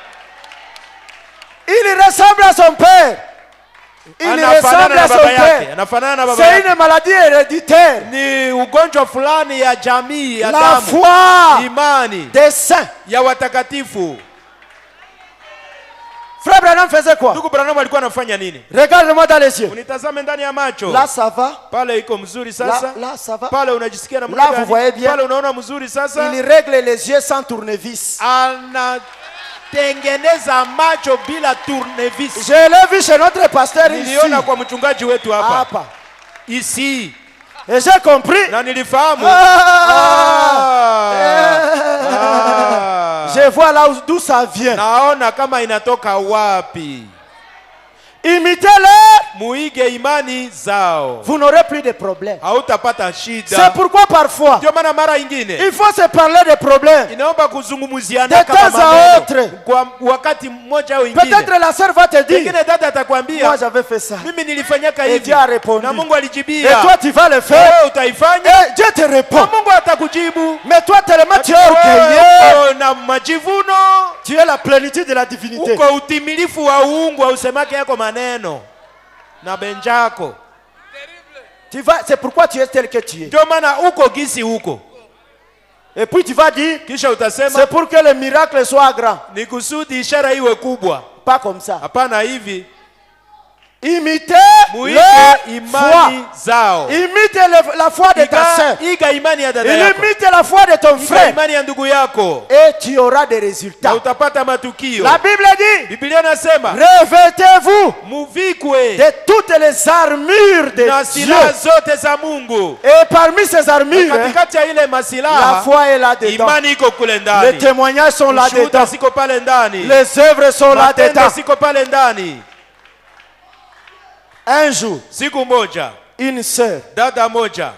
Il ressemble à son père. Il ressemble à son père. C'est une maladie héréditaire. Ni ugonjwa fulani ya jamii ya la damu. Foi imani des saints ya watakatifu. Frère Branham faisait quoi? Ndugu Branham alikuwa anafanya nini? Regarde-moi dans les yeux. Unitazame ndani ya macho. Là ça va. Pale iko mzuri sasa. Là ça va. Pale unajisikia namna gani? Là vous voyez bien. Pale unaona mzuri sasa. Il règle les yeux sans tournevis. Tengeneza macho bila tournevis. Je l'ai vu chez notre pasteur ici. Niliona kwa mchungaji wetu hapa. Hapa. Ici. Et j'ai compris. Na nilifahamu. Je vois là d'où ça vient. Naona kama inatoka wapi. Imitez-les. Muige imani zao. Vous n'aurez plus de problèmes. Hautapata shida. C'est pourquoi parfois ndio maana mara ingine il faut se parler des problèmes. Inaomba kuzungumziana de kama temps à autre. Kwa wakati mmoja au ingine. Peut-être la sœur va te dire. Ingine dada atakwambia. Moi j'avais fait ça. Mimi nilifanyaka hivi. Et Dieu a répondu. Na Mungu alijibia. Et toi tu vas le faire. Wewe utaifanya. Et Dieu te répond. Na Mungu atakujibu. Mais toi tellement tu es orgueilleux. Na majivuno. Tu es la plénitude de la divinité. Uko utimilifu wa uungu au usemake yako maneno. Na benjako. Tu vas, c'est pourquoi tu es tel que tu es. Ndio maana uko gisi uko. Et puis tu vas dire, kisha utasema, c'est pour que le miracle soit grand. Ni kusudi ishara iwe kubwa. Pas comme ça. Hapana hivi. Imitez imani zao. Imite la foi de ta sœur. Iga imani ya dada yako. Imite la foi de ton frère. Imani ya ndugu yako. Et tu auras des résultats. Na utapata matukio. La Bible dit, Biblia inasema, revêtez-vous muvikwe de toutes les armures de na Dieu. silaha zote za Mungu. Et parmi ces armures, katikati ya ile masilaha, la foi est là dedans. Imani iko kule ndani. Les témoignages sont là dedans. Siko pale ndani. Les œuvres sont là dedans. Siko pale ndani. Un jour, siku moja, une sœur, dada moja,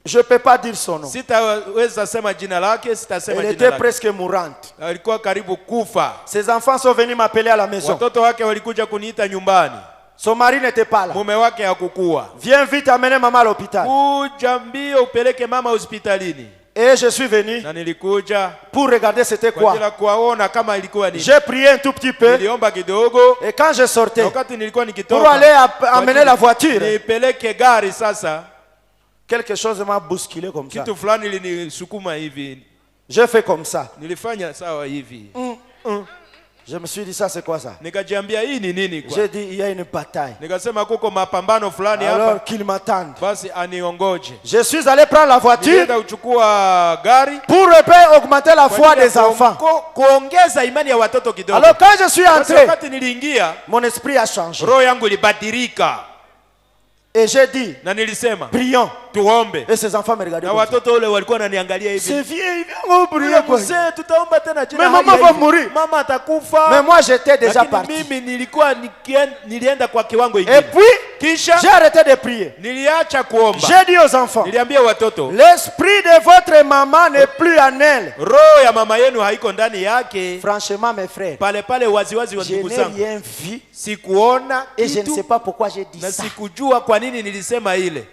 je peux pas dire son nom. Sitaweza sema jina lake, sitasema jina lake. Elle était presque mourante. Alikuwa karibu kufa. Ses enfants sont venus m'appeler à la maison. Watoto wake walikuja kuniita nyumbani. Son mari n'était pas là. Mume wake hakukua. Viens vite amener maman à l'hôpital. Kuja mbio upeleke mama hospitalini. Et je suis venu na nilikuja pour regarder c'était quoi. Kama ilikuwa nini. J'ai prié un tout petit peu. Niliomba kidogo. Et quand je sortais, wakati nilikuwa nikitoka, pour aller amener la voiture, nipeleke gari sasa, quelque chose m'a bousculé comme ça. Kitu fulani linisukuma hivi. J'ai fait comme ça. Nilifanya sawa hivi. Je me suis dit, ça c'est quoi ça? Nikajiambia hii ni nini kwa? J'ai dit, il y a une bataille. Nikasema kuko mapambano fulani hapa. Alors qu'il m'attende. Basi aniongoje. Je suis allé prendre la voiture. Nilienda uchukua gari. Pour augmenter la foi des enfants. Kuongeza imani ya watoto kidogo. Alors quand je suis entré, wakati niliingia, mon esprit a changé. Roho yangu ilibadilika. Et j'ai dit, na nilisema, prions. Tuombe. Et ces enfants me regardaient. Na watoto wale walikuwa wananiangalia hivi. C'est vieux, on prier quoi. Mzee, tutaomba tena jina. Mais maman va mourir. Mama atakufa. Mais moi j'étais déjà parti. Mimi nilikuwa nilienda kwa kiwango kingine. Et puis, kisha j'ai arrêté de prier. Niliacha kuomba. J'ai dit aux enfants, niliambia watoto, l'esprit de votre maman n'est plus en elle. Roho ya mama yenu haiko ndani yake. Franchement mes frères, pale pale waziwazi wa ndugu zangu. Je n'ai rien vu. Sikuona et je ne sais pas pourquoi j'ai dit ça. Na sikujua kwa nini nilisema ile.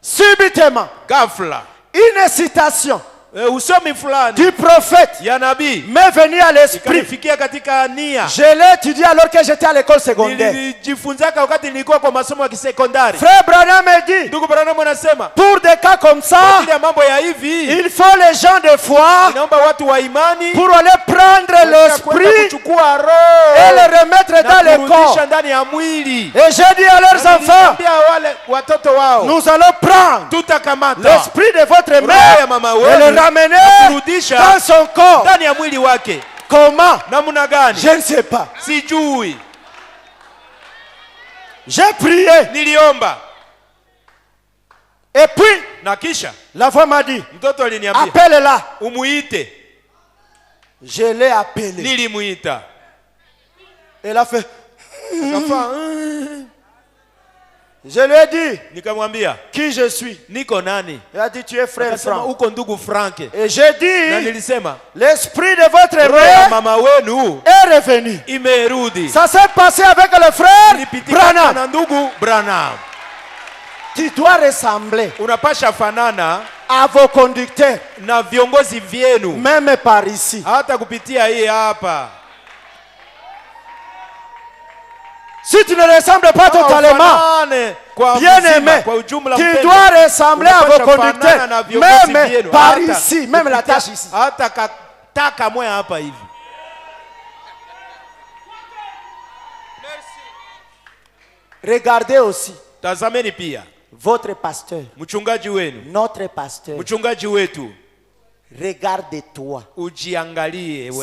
Subitement, ghafla, une citation usomi fulani du prophète ya nabii m'est venu à l'esprit. katika nia. Je l'ai étudié alors que j'étais à l'école secondaire. Nilijifunzaka wakati nilikuwa kwa masomo ya kisekondari. Frère Branham me dit, ndugu Branham anasema, pour des cas comme ça, mambo ya hivi, il faut les gens de foi, inaomba watu wa imani, pour aller prendre l'esprit kuchukua roho et le remettre dans le corps. ndani ya mwili. Et j'ai dit à leurs enfants, wale watoto wao, nous allons prendre l'esprit de votre mère et le ramener dans son corps. Ndani ya mwili wake. Comment? Namna gani? Je ne sais pas. Sijui. J'ai prié. Niliomba. Et puis, na kisha la voix m'a dit, mtoto aliniambia, appelle-la. Umuite. Je l'ai appelé. Nilimuita. Elle a fait. Je lui ai dit, nikamwambia, qui je suis? Niko nani? Il a dit, tu es frère Franck. Uko ndugu Frank. Et j'ai dit, na nilisema, l'esprit de votre mère mama wenu est revenu. Imerudi. Ça s'est passé avec le frère Branham. Na ndugu Branham. Tu dois ressembler unapasha fanana à vos conducteurs na viongozi vyenu, même par ici. Hata kupitia hii hapa. Si tu ne ressembles pas totalement, bien aimé, tu dois ressembler à vos conducteurs, même par ici, même la tâche ici. Regardez aussi votre pasteur, notre pasteur. Regarde-toi.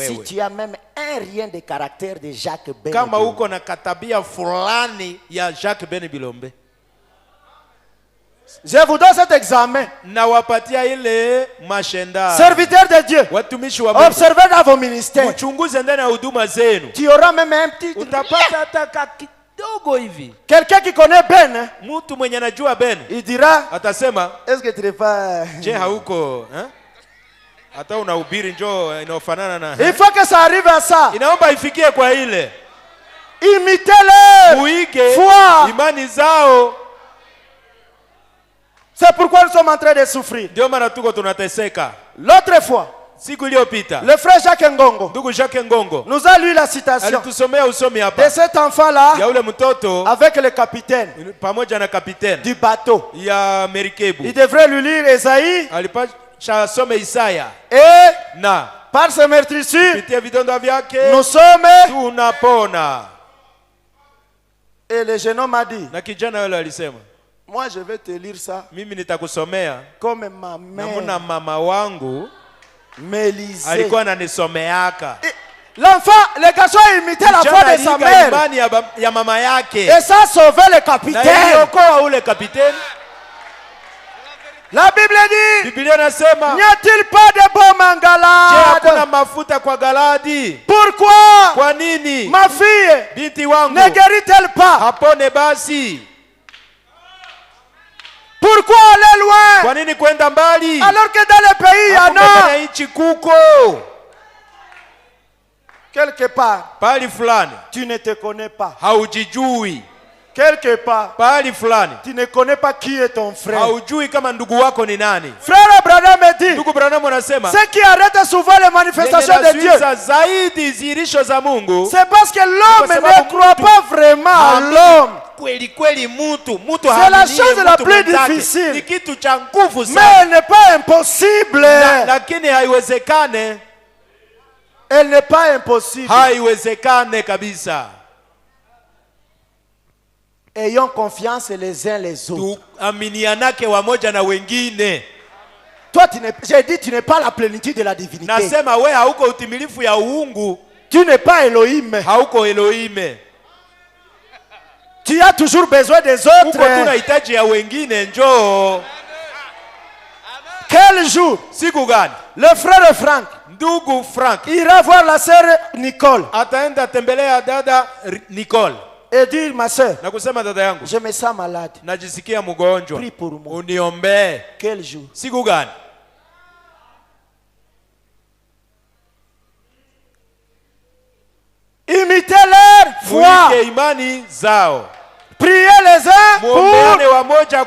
Si tu as même un rien de caractère de Jacques Ben. Kama uko na katabia fulani ya Jacques Ben Bilombe. Je vous donne cet examen. Nawapatia ile mashenda. Serviteur de Dieu. Watumishi wa Mungu. Observez dans vos ministères. Uchunguze ndani ya huduma zenu. Tu auras même un petit. Utapata hata kidogo hivi. Quelqu'un qui connaît Ben. Mtu mwenye anajua Ben. Il dira. Atasema. Est-ce que tu n'es pas. Je hauko, hein? Hata unahubiri njoo inaofanana na. Il faut que ça arrive à ça. Inaomba ifikie kwa ile. Imitez-le. Muige foi. Imani zao. C'est pourquoi nous sommes en train de souffrir. Ndio maana tuko tunateseka. L'autre fois, siku iliyopita, le frère Jacques Ngongo, ndugu Jacques Ngongo, nous a lu la citation alitusomea usomi hapa de cet enfant-là, ya ule mtoto avec le capitaine pamoja na kapiteni du bateau ya merikebu. Il devrait lui lire Esaïe, alipasha some Isaya, et na par ce meurtrissure kupitia vidonda vyake nous sommes tunapona. Et le jeune homme a dit, na kijana yule alisema, moi je vais te lire ça mimi nitakusomea comme ma mère, namuna mama wangu me lisait. Alikuwa ananisomeaka. L'enfant, le garçon imitait la voix de sa mère. Imani ya mama yake. Et ça sauvait le capitaine. Na iliokoa ule kapiteni. La Bible dit, Biblia nasema, n'y a-t-il pas de baume en Galade? Je hakuna mafuta kwa Galadi. Pourquoi? Kwa nini? Ma fille, binti wangu, ne guérit-elle pas? Hapone basi. Pourquoi aller loin? Kwa nini kwenda mbali? Alors que dans le pays il y en a. Nchi kuko. Quelque part. Pali fulani. Tu ne te connais pas. Haujijui. Quelque part. Pali fulani. Tu ne connais pas qui est ton frère. Haujui kama ndugu wako ni nani. Frère Branham me dit. Ndugu Branham anasema. Ce qui arrête souvent les manifestations de Dieu. Zaidi zirisho za Mungu. C'est parce que l'homme ne croit pas vraiment à l'homme. C'est la chose la plus difficile. Mais elle n'est pas impossible. Elle n'est pas impossible. Ayons confiance les uns les autres. Toi, j'ai dit, tu n'es pas la plénitude de la divinité. Tu n'es pas Elohim. Tu as toujours besoin des autres. Quel jour? Le frère Franck ira voir la sœur Nicole. Et dire, ma sœur, je me sens malade. Prie pour moi. Quel jour? Imitez leur foi. Priez les uns pour les autres.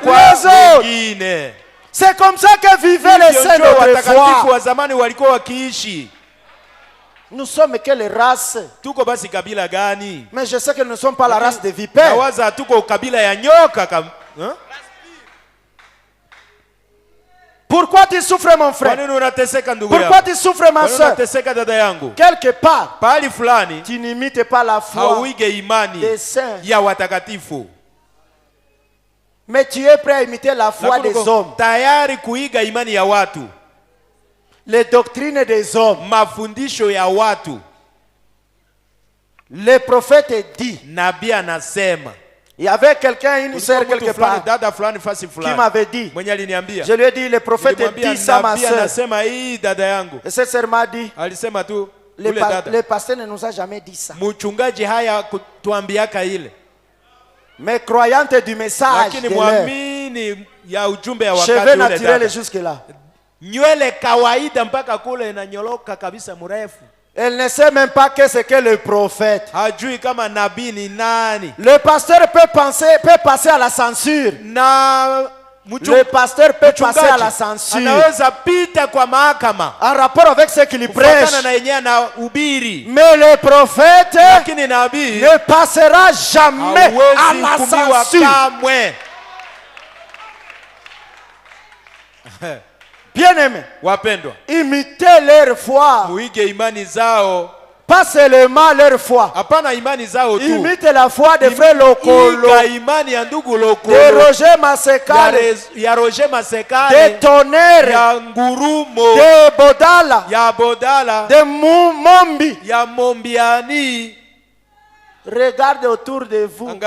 C'est comme ça que vivaient les saints d'autrefois. Nous sommes quelle race? Mais je sais que nous ne sommes pas la race des vipères. Pourquoi tu souffres, mon frère? Pourquoi tu souffres, ma soeur? Quelque part, tu n'imites pas la foi des saints. Mais tu es prêt à imiter la foi des hommes. Les doctrines des hommes. Les prophètes disent. Il y avait quelqu'un, une sœur quelque part, qui m'avait dit. Je lui ai dit, le prophète dit ça, ma sœur. Et cette sœur m'a dit, le pasteur ne nous a jamais dit ça. mais croyante du message de l'air. Cheveux naturels jusque là. Nywele kawaida mpaka kule inanyoloka kabisa mrefu. Elle ne sait même pas qu'est-ce que le prophète. Hajui kama nabii ni nani. Le pasteur peut passer à la censure. Le pasteur peut passer à la censure. Anaweza pita kwa mahakama. En rapport avec ce qu'il prêche. Mais le prophète ne passera jamais à la censure. Bien-aimés, imitez leur foi. Pas seulement leur foi. Imitez la foi des frères Lokolo, de Roger Masekale, de Tonnerre, de Bodala, de Mombi. Regardez autour de vous.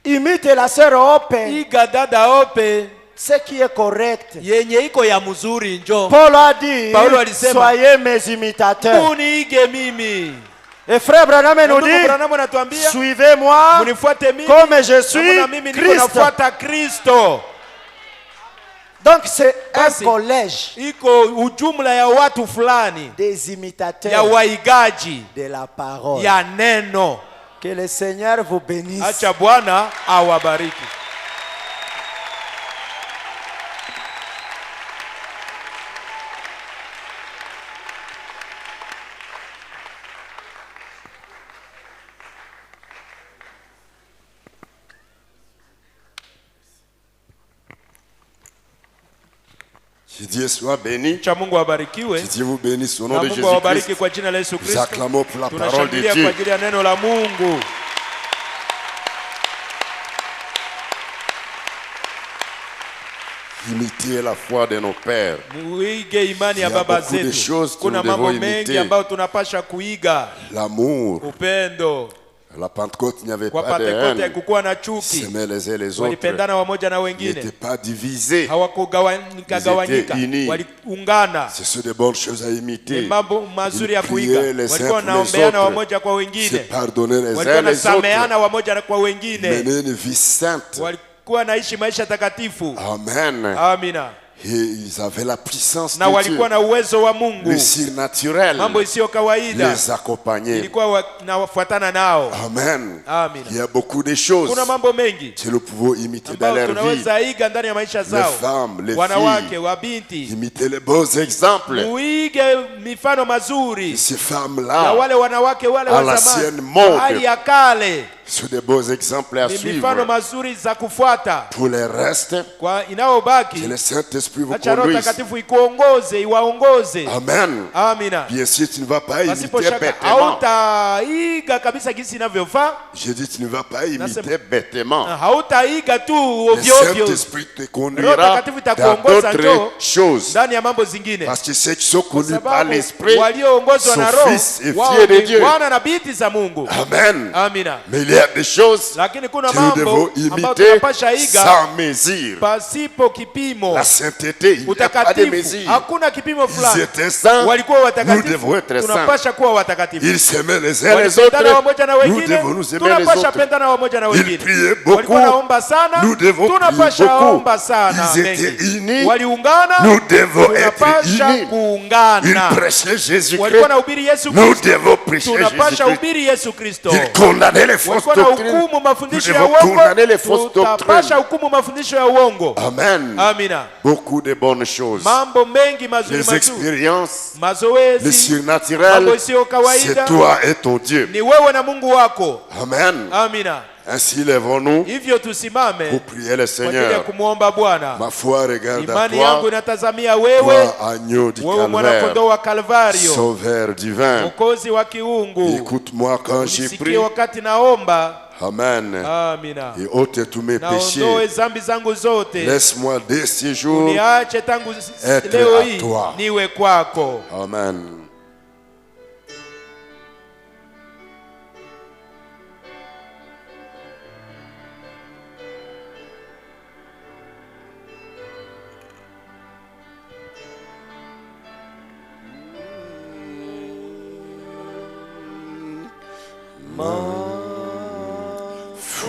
Imitez la sœur Ope. Ce qui est correct. Paul a dit, soyez mes imitateurs. Et frère Branham nous dit, suivez-moi comme je suis Christ. Donc c'est un collège des imitateurs de la parole. Que le Seigneur vous bénisse. Que Dieu soit béni. Que Dieu vous bénisse au nom de Jésus-Christ. Nous acclamons pour la parole de Dieu. Imiter la foi de nos pères. Il y a beaucoup de choses que nous devons imiter. L'amour. La Pentecôte, il n'y avait pas de haine. Ils s'aimaient les uns les autres. Ils n'étaient pas divisés. Ils étaient unis. Ce sont des bonnes choses à imiter. Ils priaient les uns pour les autres. Se pardonner les uns les autres. Mener une vie sainte. Amen. Et ils avaient la puissance de Dieu. Le surnaturel les accompagnait. Amen. Il y a beaucoup de choses que nous pouvons imiter dans leur vie. Les femmes, les filles, imiter les beaux exemples. Ces femmes-là, à l'ancienne mode, sont des beaux exemples à suivre. Pour le reste, que le Saint-Esprit vous conduise. Amen. Bien sûr, tu ne vas pas imiter bêtement. Je dis, tu ne vas pas imiter bêtement. Le Saint-Esprit te conduira dans d'autres choses. Parce que ceux qui sont connus par l'Esprit sont fils et filles de Dieu. Amen. Mais il y a des choses que nous devons imiter sans mesure. La sainteté, il n'y a pas de mesure. Ils étaient saints, nous devons être saints. Ils s'aimaient les uns les autres, nous devons nous aimer les autres. Ils priaient beaucoup, nous devons prier beaucoup. Ils étaient unis, nous devons être unis. Ils prêchaient Jésus-Christ, nous devons prêcher Jésus-Christ. Ils condamnaient les fausses doctrines, nous devons condamner les fausses doctrines. Amen. Beaucoup de bonnes choses. Les expériences, le surnaturel, c'est toi et ton Dieu. Amen. Ainsi lèvons-nous pour prier le Seigneur. Ma foi regarde à toi, toi agneau du calvaire, sauveur divin. Écoute-moi quand j'ai prie. Amen. Et ôte tous mes péchés. Laisse-moi dès ce jour être à toi. Amen.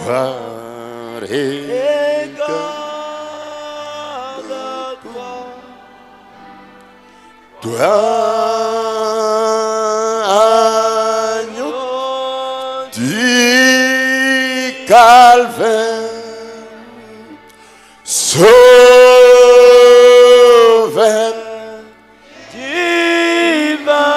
Gloire et garde à toi. Toi, agneau du calvaire, sauveur divin,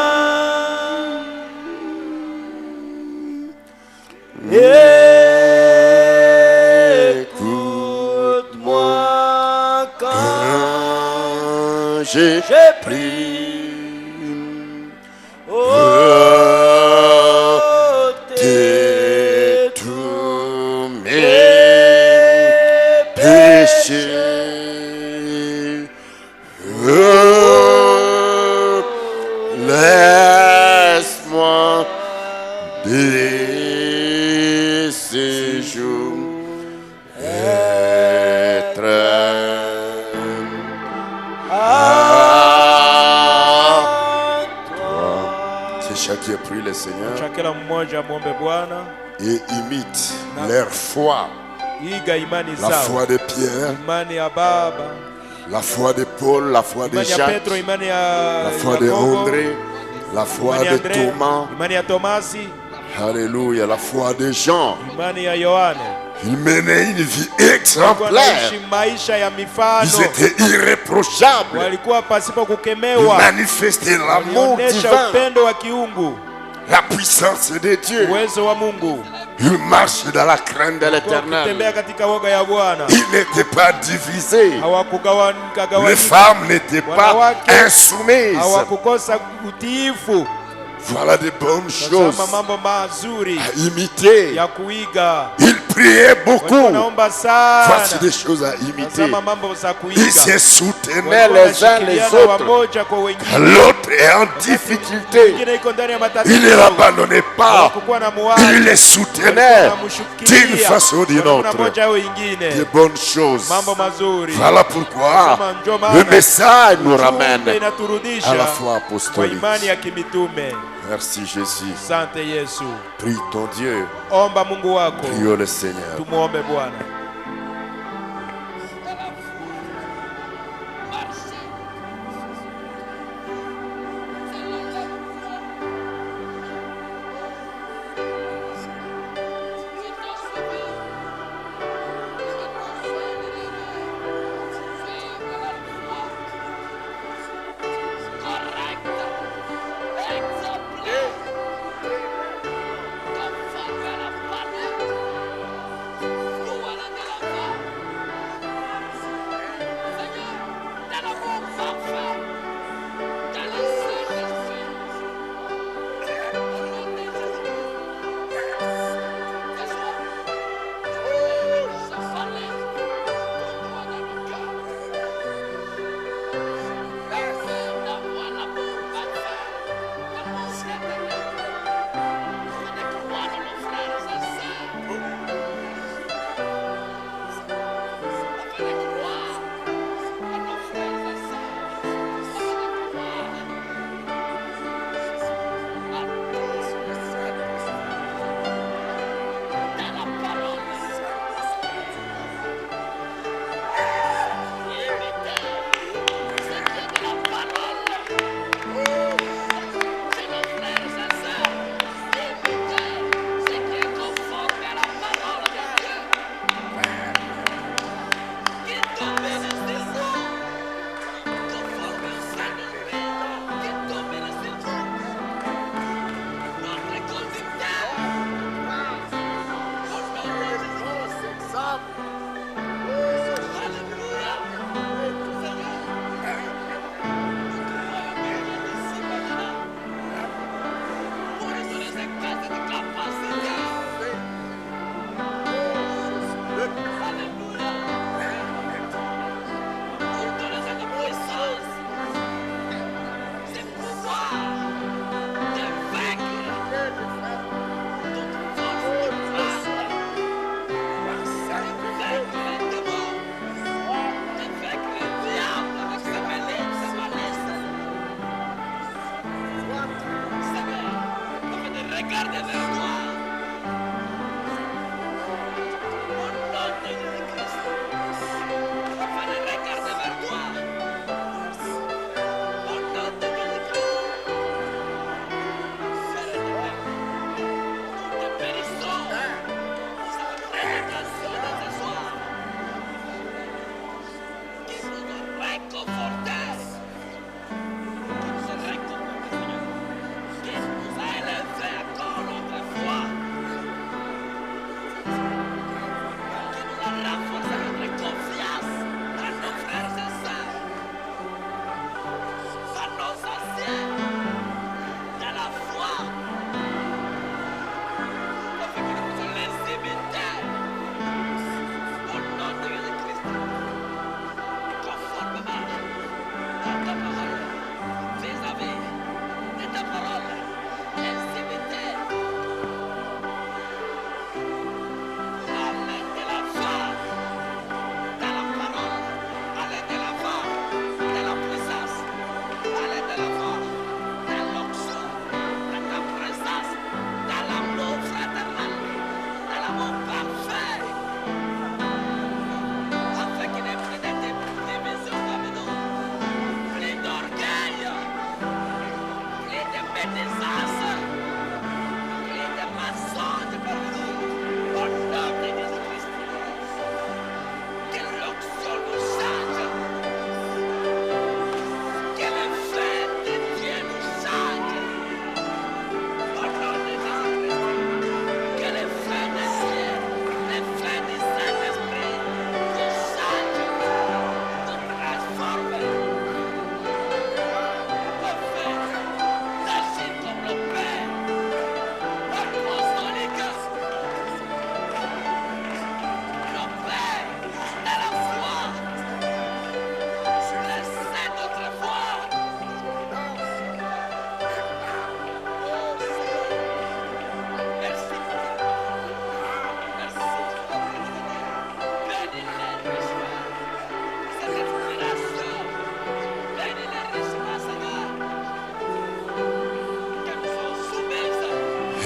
écoute-moi quand j'ai pris. Laisse-moi dès ce jour être à toi. C'est chacun prie le Seigneur et imite leur foi. La foi de Pierre, la foi de Paul, la foi de Jacques, la foi de André, la foi de Thomas, alléluia, la foi de Jean. Ils menaient une vie exemplaire. Ils étaient irréprochables. Ils manifestaient l'amour divin, la puissance de Dieu. Ils marchent dans la crainte de l'Éternel. Ils n'étaient pas divisés. Les femmes n'étaient pas insoumises. Voilà de bonnes choses à imiter. Ils priaient beaucoup. Voici des choses à imiter. Ils se soutenaient les uns les autres. L'autre est en difficulté. Il ne l'abandonnait pas. Il les soutenait d'une façon ou d'une autre. De bonnes choses. Voilà pourquoi le message nous ramène à la foi apostolique. Merci Jésus. Prie ton Dieu. Prions le Seigneur.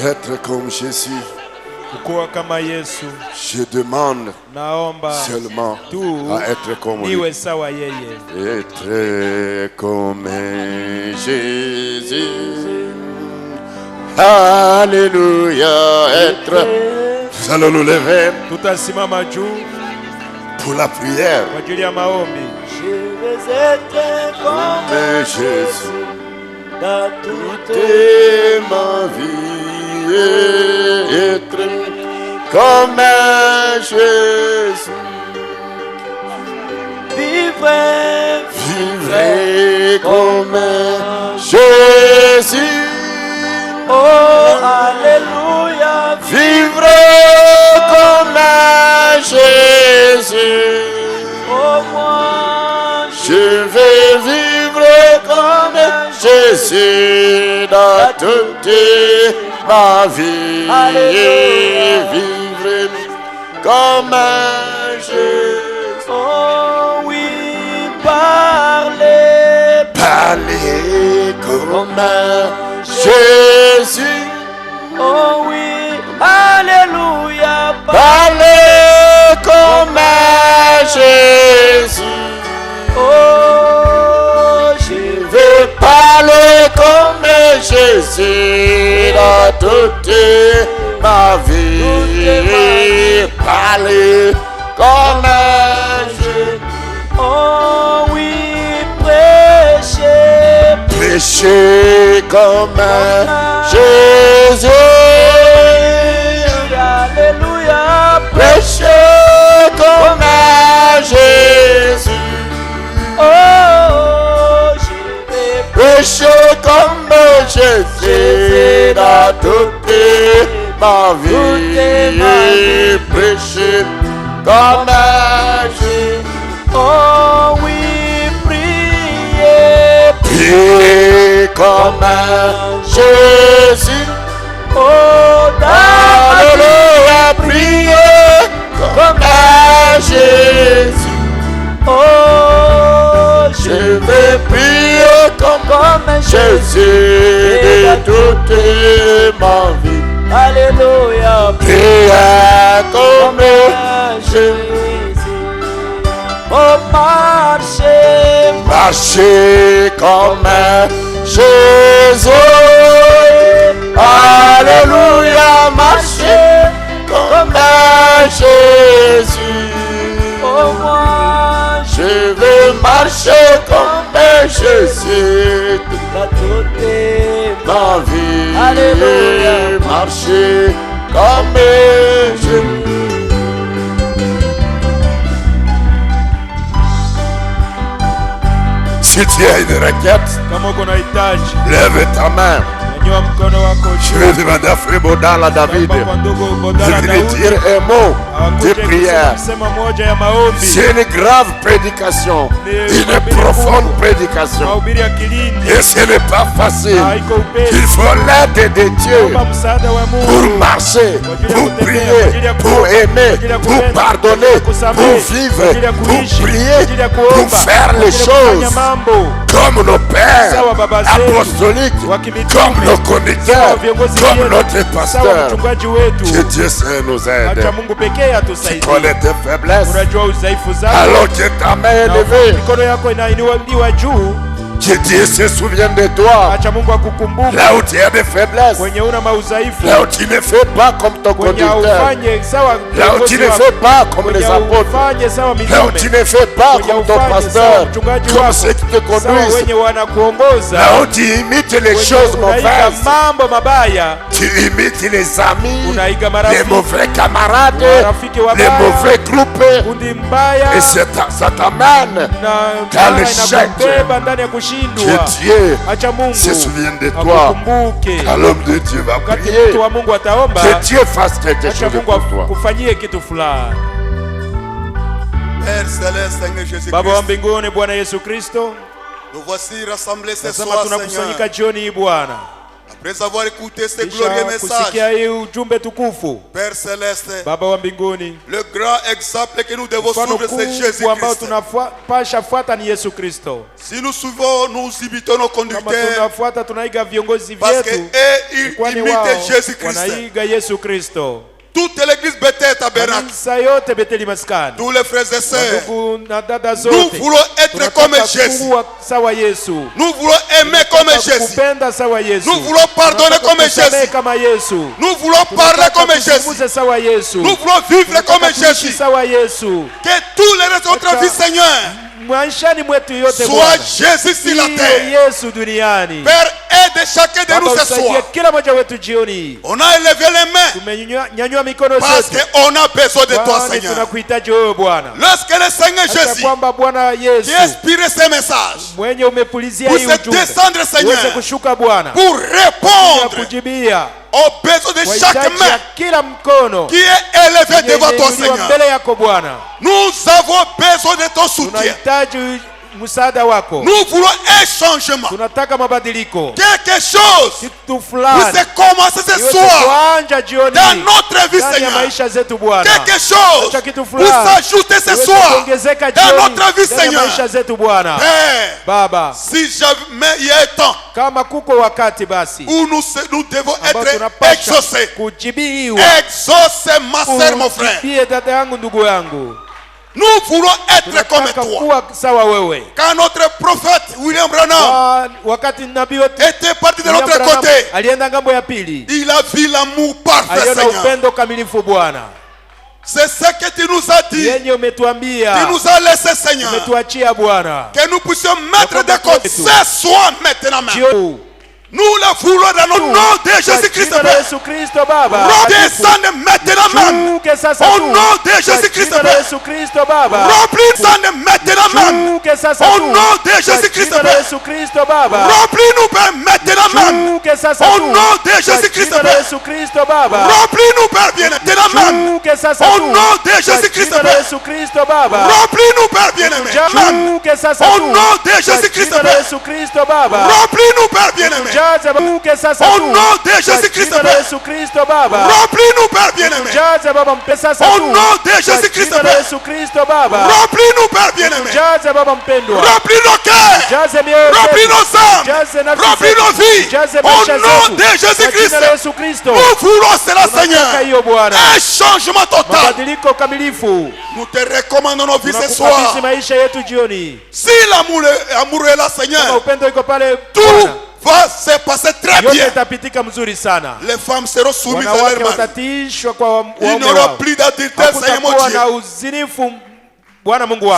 Être comme Jésus. Je demande seulement à être comme lui. Être comme Jésus. Alléluia. Être. Nous allons nous lever pour la prière. Je vais être comme Jésus dans toute ma vie. Être comme Jésus. Vivre comme Jésus. Oh, alléluia. Vivre comme Jésus. Oh, moi, je vais vivre comme Jésus dans toute ma vie. Alléluia. Vivre comme Jésus. Oh oui, parler comme Jésus. Oh oui, alléluia. Parler comme Jésus. Oh, je vais parler comme Jésus dans toute ma vie. Parler comme Jésus. Oh oui, prêcher. Prêcher comme Jésus. Alléluia. Prêcher comme Jésus. Oh, je vais prêcher comme Jésus dans toute ma vie. Prêcher comme Jésus. Oh oui, prier. Prier comme Jésus. Oh, alléluia. Prier comme Jésus. Oh, je vais prier comme Jésus de toute ma vie. Alléluia. Prier comme Jésus. Oh, marcher. Marcher comme Jésus. Alléluia. Marcher comme Jésus. Oh, moi, je vais marcher comme Jésus dans toute ma vie. Alléluia. Marcher comme Jésus. Si tu as une requête, lève ta main. Je vais demander à Frère Bodala David de venir dire un mot de prière. C'est une grave prédication, une profonde prédication. Et ce n'est pas facile. Il faut l'aide de Dieu pour marcher, pour prier, pour aimer, pour pardonner, pour vivre, pour prier, pour faire les choses comme nos pères apostoliques, comme nos conducteurs, comme notre pasteur. Que Dieu nous aide. Tu connais tes faiblesses, alors que ta main est levée. Que Dieu se souvienne de toi. Là où tu as des faiblesses, là où tu ne fais pas comme ton conducteur, là où tu ne fais pas comme les apôtres, là où tu ne fais pas comme ton pasteur, comme ceux qui te conduisent, là où tu imites les choses mauvaises, tu imites les amis, les mauvais camarades, les mauvais groupes, et ça t'amène dans l'échec. Que Dieu se souvienne de toi. Quand l'homme de Dieu va prier, que Dieu fasse quelque chose pour toi. Père Céleste, Seigneur Jésus-Christ, Baba wa mbinguni Bwana Yesu Kristo, nous voici rassemblés ce nasema soir, tunakusanyika Seigneur, jioni hii Bwana Après avoir écouté ce glorieux message, Père Céleste, Baba wa mbinguni, le grand exemple que nous devons suivre, c'est Jésus-Christ. Si nous suivons, nous imitons nos conducteurs, parce qu'ils imitent Jésus-Christ. Toute l'église Bethel Tabernacle, tous les frères et sœurs, nous voulons être comme Jésus. Nous voulons aimer comme Jésus. Nous voulons pardonner comme Jésus. Nous voulons parler comme Jésus. Nous voulons vivre comme Jésus. Que tous les restes de notre vie, Seigneur, soit Jésus sur la terre. Père, aide chacun de nous ce soir. On a élevé les mains parce qu'on a besoin de toi, Seigneur. Lorsque le Seigneur Jésus qui a inspiré ces messages pour se descendre, Seigneur, pour répondre aux besoins de chaque main qui est élevé devant toi, Seigneur. Nous avons besoin de ton soutien. Nous voulons un changement. Quelque chose vous est commencé ce soir dans notre vie, Seigneur. Quelque chose vous ajoutez ce soir dans notre vie, Seigneur. Père, si jamais il y a un temps où nous devons être exaucés, exaucez ma soeur, mon frère. Nous voulons être comme toi. Quand notre prophète William Branham était parti de l'autre côté, il a vu l'amour parfait, Seigneur. C'est ce que tu nous as dit. Tu nous as laissé, Seigneur, que nous puissions mettre de côté ce soir maintenant. Nous le voulons dans le nom de Jésus-Christ. Redescendez maintenant même. Au nom de Jésus-Christ. Remplis-nous maintenant même. Au nom de Jésus-Christ. Remplis-nous Père maintenant même. Au nom de Jésus-Christ. Remplis-nous Père bien maintenant même. Au nom de Jésus-Christ. Remplis-nous Père bien aimé. Au nom de Jésus-Christ. Remplis-nous Père bien aimé. Au nom de Jésus-Christ, remplis-nous Père bien-aimé. Au nom de Jésus-Christ, remplis-nous Père bien-aimé. Remplis nos cœurs, remplis nos âmes, remplis nos vies. Au nom de Jésus-Christ, nous voulons cela, Seigneur. Un changement total. Nous te recommandons nos vies ce soir. Si l'amour est là, Seigneur, tout va se passer très bien. Les femmes seront soumises à leur mari. Il n'y aura plus d'adultère, Seigneur mon Dieu.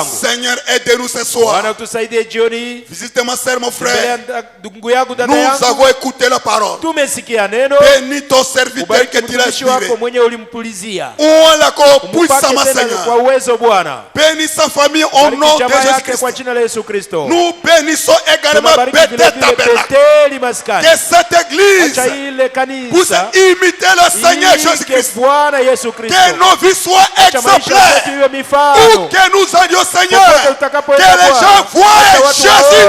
Seigneur, aide-nous ce soir. Visite ma soeur, mon frère. Nous avons écouté la parole. Bénis ton serviteur que tu l'as inspiré. Où est la puissance, Seigneur. Bénis sa famille au nom de Jésus-Christ. Nous bénissons également Bethel Tabernacle. Que cette église puisse imiter le Seigneur Jésus-Christ. Que nos vies soient exemplaires. Où que nous allions, Seigneur, que les gens voient Jésus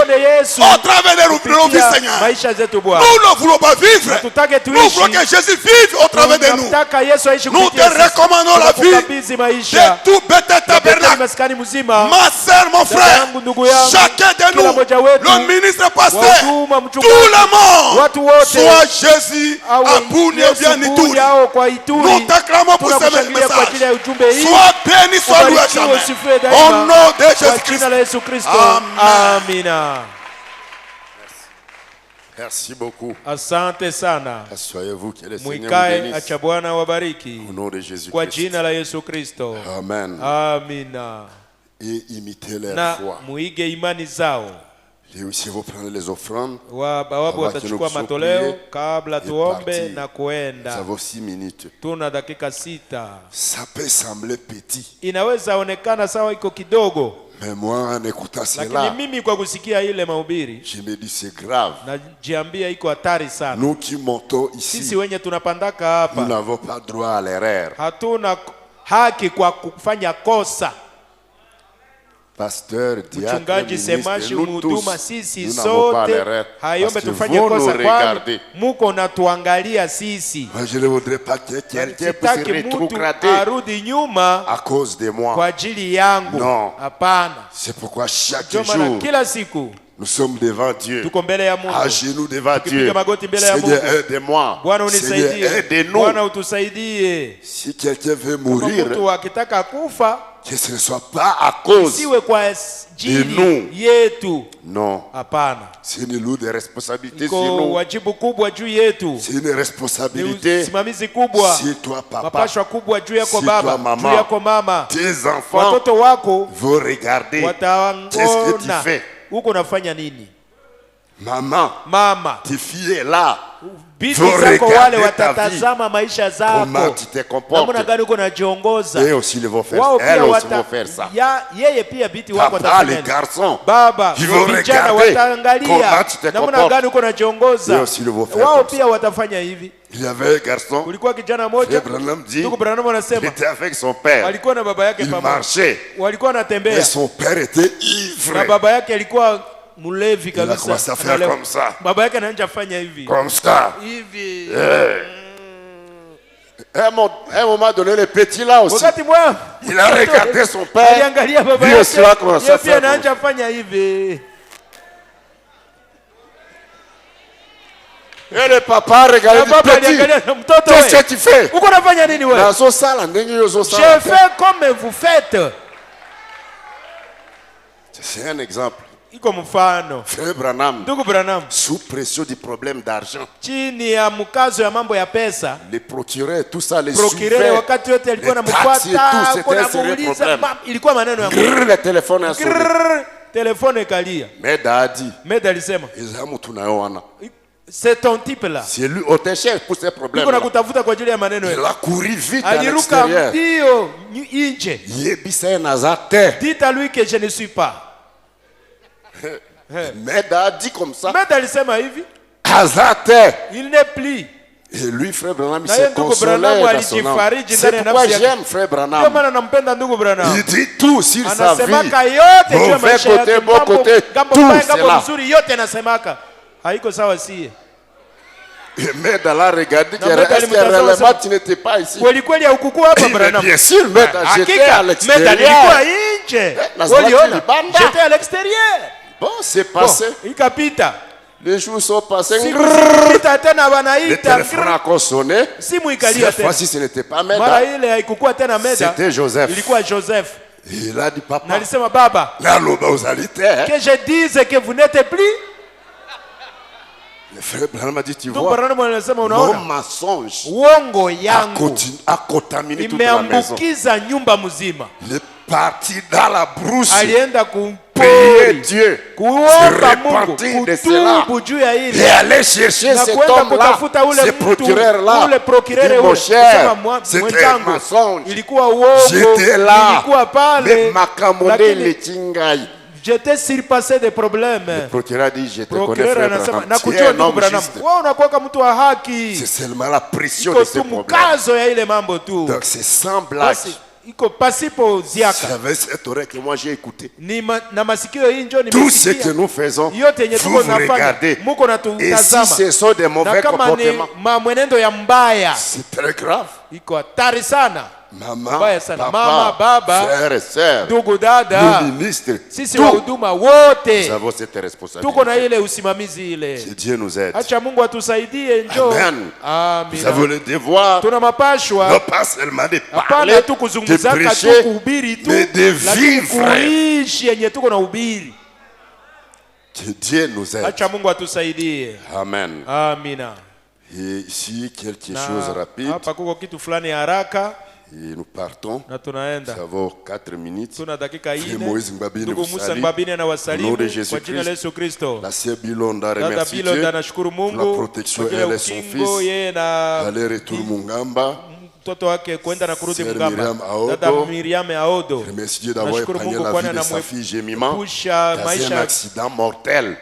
au travers de nos vies, Seigneur. Nous ne voulons pas vivre. Nous voulons que Jésus vive au travers de nous. Nous te recommandons la vie de tout Bethel Tabernacle. Ma soeur, mon frère, chacun de nous, le ministre pasteur, tout le monde, soit Jésus à Bouni ou bien Nitouri. Nous t'acclamons pour ce message. Sois béni, sois loué jamais. Au nom de Jésus-Christ. Amen. Merci beaucoup. Asante sana. Asseyez-vous, que le Seigneur vous bénisse. Au nom de Jésus-Christ. Amen. Amina. Et imitez leur foi. Et aussi vous prenez les offrandes. Watachukua matoleo kabla tuombe na kuenda. Ça vaut 6 minutes. Tuna dakika 6. Ça peut sembler petit. Inaweza onekana sawa iko kidogo. Mais moi en écoutant cela, lakini mimi kwa kusikia ile mahubiri, je me dis c'est grave. Najiambia iko hatari sana. Nous qui montons ici, sisi wenye tunapandaka hapa, nous n'avons pas droit à l'erreur. Hatuna haki kwa kufanya kosa. pasteur, mchungaji, semashi, mhuduma, sisi sote hayombe tufanye kosa kwani muko natuangalia sisi. Sitaki mtu arudi nyuma kwa ajili yangu. Hapana. C'est pourquoi chaque jour kila siku nous sommes devant Dieu, à genoux devant Dieu. Seigneur, aide-moi. Seigneur, aide-nous. Si quelqu'un veut mourir, que ce ne soit pas à cause de nous. Non. C'est une lourde responsabilité sur nous. C'est une responsabilité sur toi, papa. Sur toi, maman. Tes enfants vont regarder qu'est-ce que tu fais. Maman, tes filles est là. Vont regarder ta vie. Comment tu te comportes. Et aussi ils vont faire, elles aussi vont faire ça. Papa, les garçons, ils vont regarder comment tu te comportes. Et aussi ils vont faire comme ça. Il y avait un garçon, Frère Branham dit, il était avec son père. Il marchait. Et son père était ivre. Il a commencé à faire comme ça. Comme ça. À un moment donné, le petit là aussi, il a regardé son père. Lui aussi a commencé à faire comme ça. Et le papa a regardé le petit. Qu'est-ce que tu fais? Je fais comme vous faites. C'est un exemple. Frère Branham, sous pression du problème d'argent, les procureurs, tout ça, les suivaient, les taxes et tout, c'était un sérieux problème. Le téléphone a sonné. Meda a dit, c'est ton type là. C'est lui au chef pour ces problèmes. Il a couru vite à l'extérieur. Dites à lui que je ne suis pas. Meda a dit comme ça. Il n'est plus. Et lui, Frère Branham, il s'est consolé dans son âme. C'est pourquoi j'aime Frère Branham. Il dit tout sur sa vie. Mauvais côté, bon côté, tout c'est là. Et Meda l'a regardé, est-ce que réellement tu n'étais pas ici? Bien sûr, Meda, j'étais à l'extérieur. J'étais à l'extérieur. Bon, c'est passé. Les jours sont passés. Le téléphone a sonné. Cette fois-ci, ce n'était pas Meda. C'était Joseph. Il a dit, papa, que je dise que vous n'êtes plus. Le frère Branham a dit, tu vois, mon mensonge a contaminé toute la maison. Il est parti dans la brousse. Prier Dieu, se repentir de cela et aller chercher cet homme-là, ce procureur-là. Mon cher, c'était un mensonge. J'étais là, mais Makamode le Tingai. J'étais surpassé des problèmes. Le procureur dit, je te connais, Frère Branham. Tu es un homme juste. C'est seulement la pression de ce problème. Donc c'est sans blague. J'avais cette oreille que moi j'ai écouté. Tout ce que nous faisons, vous regardez. Et si ce sont des mauvais comportements, c'est très grave. Maman, papa, frère et sœur, le ministre, tout, nous avons cette responsabilité. Que Dieu nous aide. Amen. Nous avons le devoir, non pas seulement de parler, de prêcher, mais de vivre. Que Dieu nous aide. Amen. Et ici, quelque chose rapide. Et nous partons. Ça vaut 4 minutes. Frère Moïse Mbabine vous salue. Au nom de Jésus-Christ. La sœur Bilonda remercie Dieu pour la protection elle et son fils. Aller-retour Mungamba. Miriam Aodo. Remercie Dieu d'avoir épargné la vie de sa fille Jemima. C'est un accident mortel.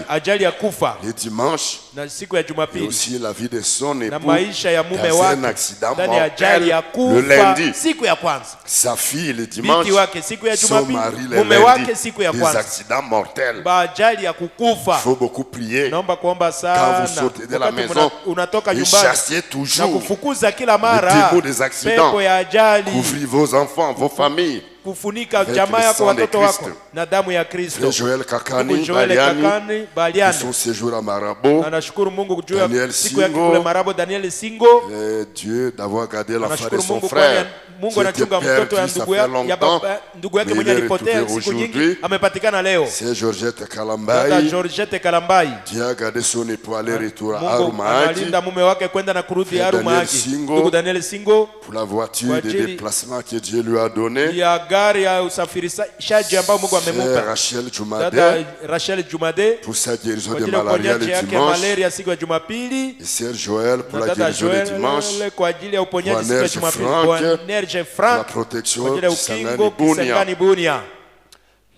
ajali ya kufa. Le dimanche, na siku ya Jumapili, et aussi la vie de son époux, na maisha ya mume dans un wake accident ndani ya ajali ya mortel le kufa lundi. siku ya kwanza. Sa fille le dimanche, Binti wake siku ya son Jumapili, mari le mume lundi. wake siku ya Des kwanza. accidents mortels. Ba ajali ya kukufa. Il faut beaucoup prier. Naomba kuomba Quand sana. vous sortez de la Wakati maison, unatoka et nyumbani chassez na toujours kufukuza kila mara le démon des accidents. pepo ya ajali. Couvrez vos enfants, vos familles. Kufunika Avec jamaa le yako, sang de watoto Christ. wako na damu ya Kristo. Frère Joël Kakani, Ndugu Joel Kakani, pour Baliani. son séjour à Marabo. Anashukuru Mungu juu ya Daniel siku yake Singo. kule Marabo. Daniel Singo. Et Dieu d'avoir gardé l'enfant de Anashukuru son Mungu frère. kwani Mungu anachunga mtoto ya ndugu yake mwenye alipotea siku nyingi, amepatikana leo. C'est Georgette Dada Kalambai. Georgette Kalambai. Dieu a gardé son époux aller-retour à Mungu Arumaaki analinda mume wake kwenda na kurudi Daniel Arumaaki. Singo. Ndugu Daniel Singo, pour la voiture Kwa de ajili déplacement que Dieu lui a donné. ya gari ya usafirishaji ambao Mungu C'est amempa. Rachel Dada Jumade Rachel Jumade pour sa guérison kwa de ajili ya malaria uponyaji le yake ya dimanche. malaria siku ya Jumapili. Et Sœur Joël pour Na la dada guérison le Joel dimanche. kwa ajili ya uponyaji siku ya Nerge Jumapili. Frank, Kwa Nerge La Frank protection kwa ajili ya Kisangani ukingo Kisangani Bunia. Bunia.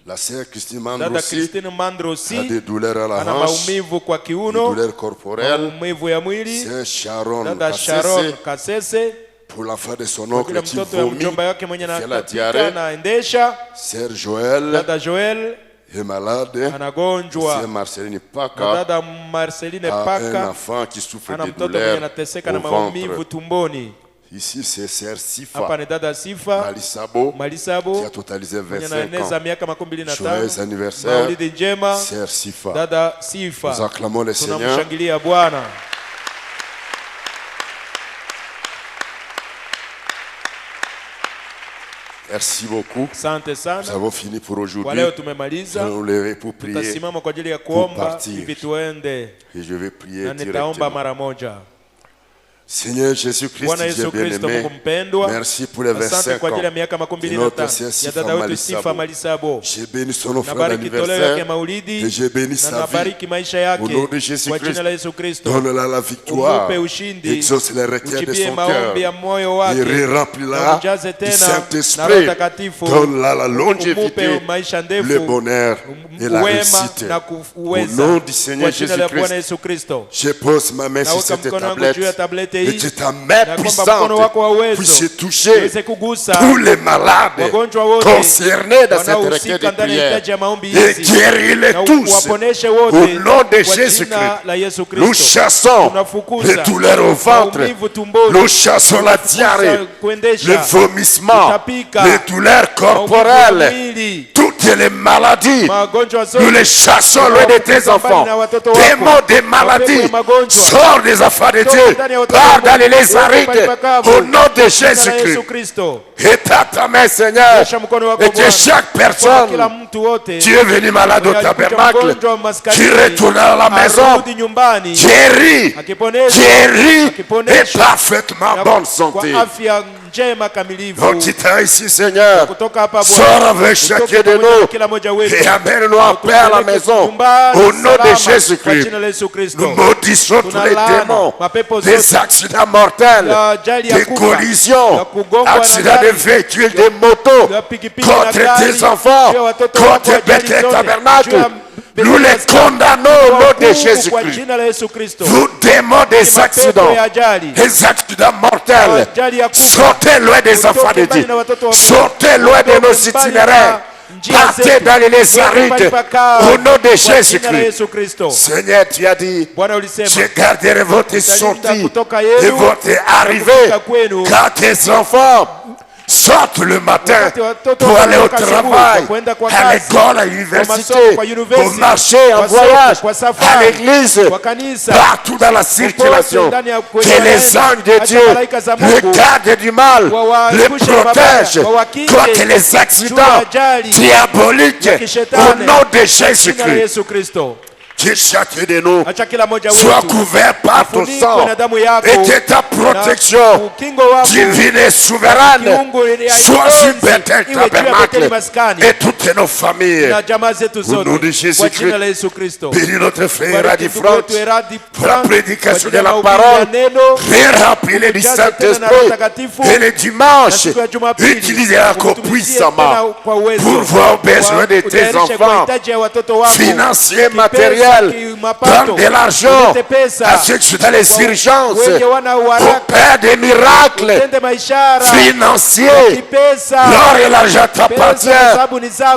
La sœur Christine Dada Mandrosi Christine a Mandrosi des douleurs à la ana hanche, maumivu kwa des kiuno, douleurs corporelles. maumivu ya mwili. Sœur Sharon Dada Sharon Kassese Kasese pour l'enfant de son kwa oncle kila qui mtoto ya vomit, mjomba wake mwenye fait la anatapika diarrhée. anaendesha. Sœur Joël Dada Joel est malade. anagonjwa. Sœur Marceline Na Paka dada Marceline a un Paka enfant qui souffre ana de mtoto mwenye douleurs anateseka na au maumivu ventre. tumboni. Ici, c'est Sœur Sifa Hapa ni dada Sifa Malisabo qui Malisabo a totalisé mwenye 25 anaeneza ans. miaka 25. Joyeux anniversaire, Maulidi njema Sœur Sifa. dada Nous Sifa. acclamons le Seigneur. Tunamshangilia Bwana. Merci beaucoup. Asante Nous sana. avons fini pour Kwa aujourd'hui. leo Nous tumemaliza. allons lever pour prier. Tutasimama kwa ajili ya kuomba partir. hivi tuende, Et je vais prier na nitaomba directement. mara moja. Seigneur Jésus-Christ, Bwana Dieu Yesu Kristo, bien-aimé, Mungu mpendwa, merci pour les asante 25 kwa ajili ya ans. miaka de 25 notre sœur ya Sifa dada wetu Sifa Malisabo. Malisabo. J'ai béni son offrande Nabariki toleo yake d'anniversaire maulidi et j'ai béni na sa vie. nabariki maisha yake Au nom de kwa Jésus-Christ, jina la Yesu Kristo. donne-la la victoire. Umupe ushindi, Exauce les requêtes de ujibie son maombi ya cœur. moyo Et wake, remplis-la na ujaze du tena na Roho Saint-Esprit. Mtakatifu. Donne-la la Umupe longévité, maisha ndefu, le bonheur et la wema réussite. na Au kuweza. nom du Seigneur Kwa jina la Bwana Jésus-Christ, Yesu Kristo. je pose ma main sur Naweka cette mkono wangu tablette juu ya tablete et hii, que ta main na kwamba mkono wako wa puissante uwezo puisse toucher uweze kugusa tous les malades wagonjwa wote concernés dans cette requête wanaohusika de ndani ya prière hitaji ya maombi et hizi, guéris-les na tous. uwaponeshe Au wote nom de kwa Jésus-Christ, jina la Yesu nous Kristo. chassons Tunafukuza les douleurs au ventre, maumivu tumboni, nous chassons la diarrhée, kuendesha, le vomissement, kutapika, les douleurs maumivu ya corporelles, mwili, toutes les maladies. magonjwa zote. Nous les chassons loin de tes enfants. Démons des maladies, sors des enfants de Dieu, pars dans les arides, au nom de Jésus-Christ. Étends ta main, Seigneur, et que chaque personne qui est venu malade au tabernacle, qui retourne à la maison, guéri, et parfaitement bonne santé. Donc, tu t'as ici, Seigneur, sors avec chacun de nous et amène-nous en paix à la maison. Au nom de Jésus-Christ, nous maudissons tous les démons, des accidents mortels, des collisions, accidents de véhicules, des motos, contre tes enfants, contre Bethel Tabernacle. Nous les condamnons au nom de Jésus-Christ. Vous démons des accidents mortels. Sortez loin des enfants de Dieu. Sortez loin de nos itinéraires. Partez dans les arides au nom de Jésus-Christ. Seigneur, tu as dit, je garderai votre sortie et votre arrivée car tes enfants sortent le matin pour aller au travail, à l'école, à l'université, au marché, en voyage, à l'église, partout dans la circulation. Que les anges de Dieu le gardent du mal, le protègent contre les accidents diaboliques au nom de Jésus-Christ. que chacun de nous soit couvert par ton sang et que ta protection divine et souveraine soit sur Bethel Tabernacle et toutes nos familles. Au nom de Jésus-Christ, bénis notre frère Radi France pour la prédication de la parole, remplis du Saint-Esprit et le dimanche, utilisez encore puissamment pour voir besoin de tes enfants, financiers, matériels, donne de l'argent à ceux qui sont dans les urgences, opère des miracles financiers. L'or et l'argent t'appartiennent.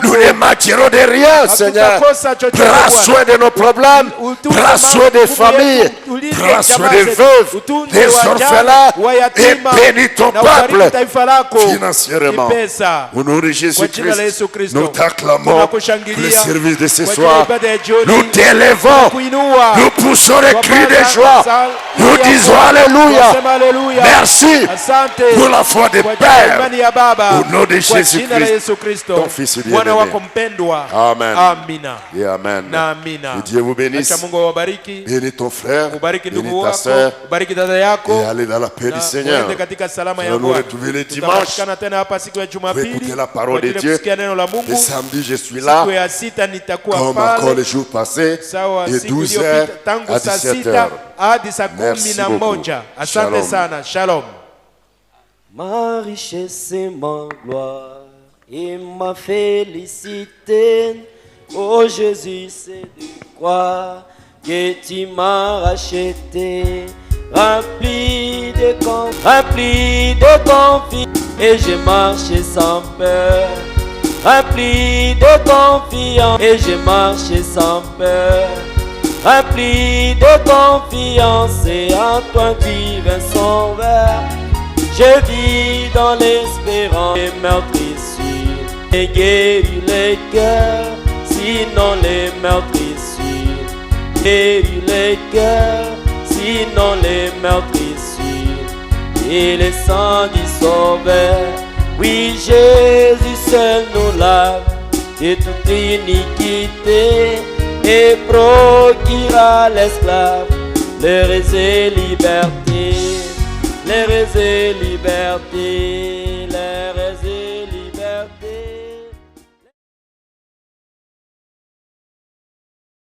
Nous ne manquerons de rien, Seigneur. Prends soin de nos problèmes, prends soin des familles, prends soin des veuves, des orphelins et bénis ton peuple financièrement. Au nom de Jésus-Christ, nous t'acclamons pour le service de ce soir. Nous t'élevons, nous poussons les cris de joie. Nous disons Alléluia. Merci pour la foi des pères. Au nom de Jésus-Christ, ton Fils bien-aimé. Amen. Et Amen. Que Dieu vous bénisse. Bénis ton frère, bénis ta soeur. Et allez dans la paix du Seigneur. Nous nous retrouver le dimanche pour écouter la parole de Dieu. Le samedi, je suis là, comme encore les jours passés, de 12h à 17h. Merci beaucoup. Shalom. Ma richesse et ma gloire et ma félicité, oh Jésus, c'est de croire que tu m'as racheté, rempli de confiance, et je marche sans peur. Rempli de confiance, et je marche sans peur. Rempli de confiance, et Antoine divin sauveur. Je vis dans l'espérance des meurtrissures et guéris les cœurs, sinon les meurtrissures. Guéris les cœurs, sinon les meurtrissures. Et le sang du Sauveur, oui Jésus seul nous lave de toute iniquité et procura l'esclave l'heureuse liberté. L'heureuse liberté.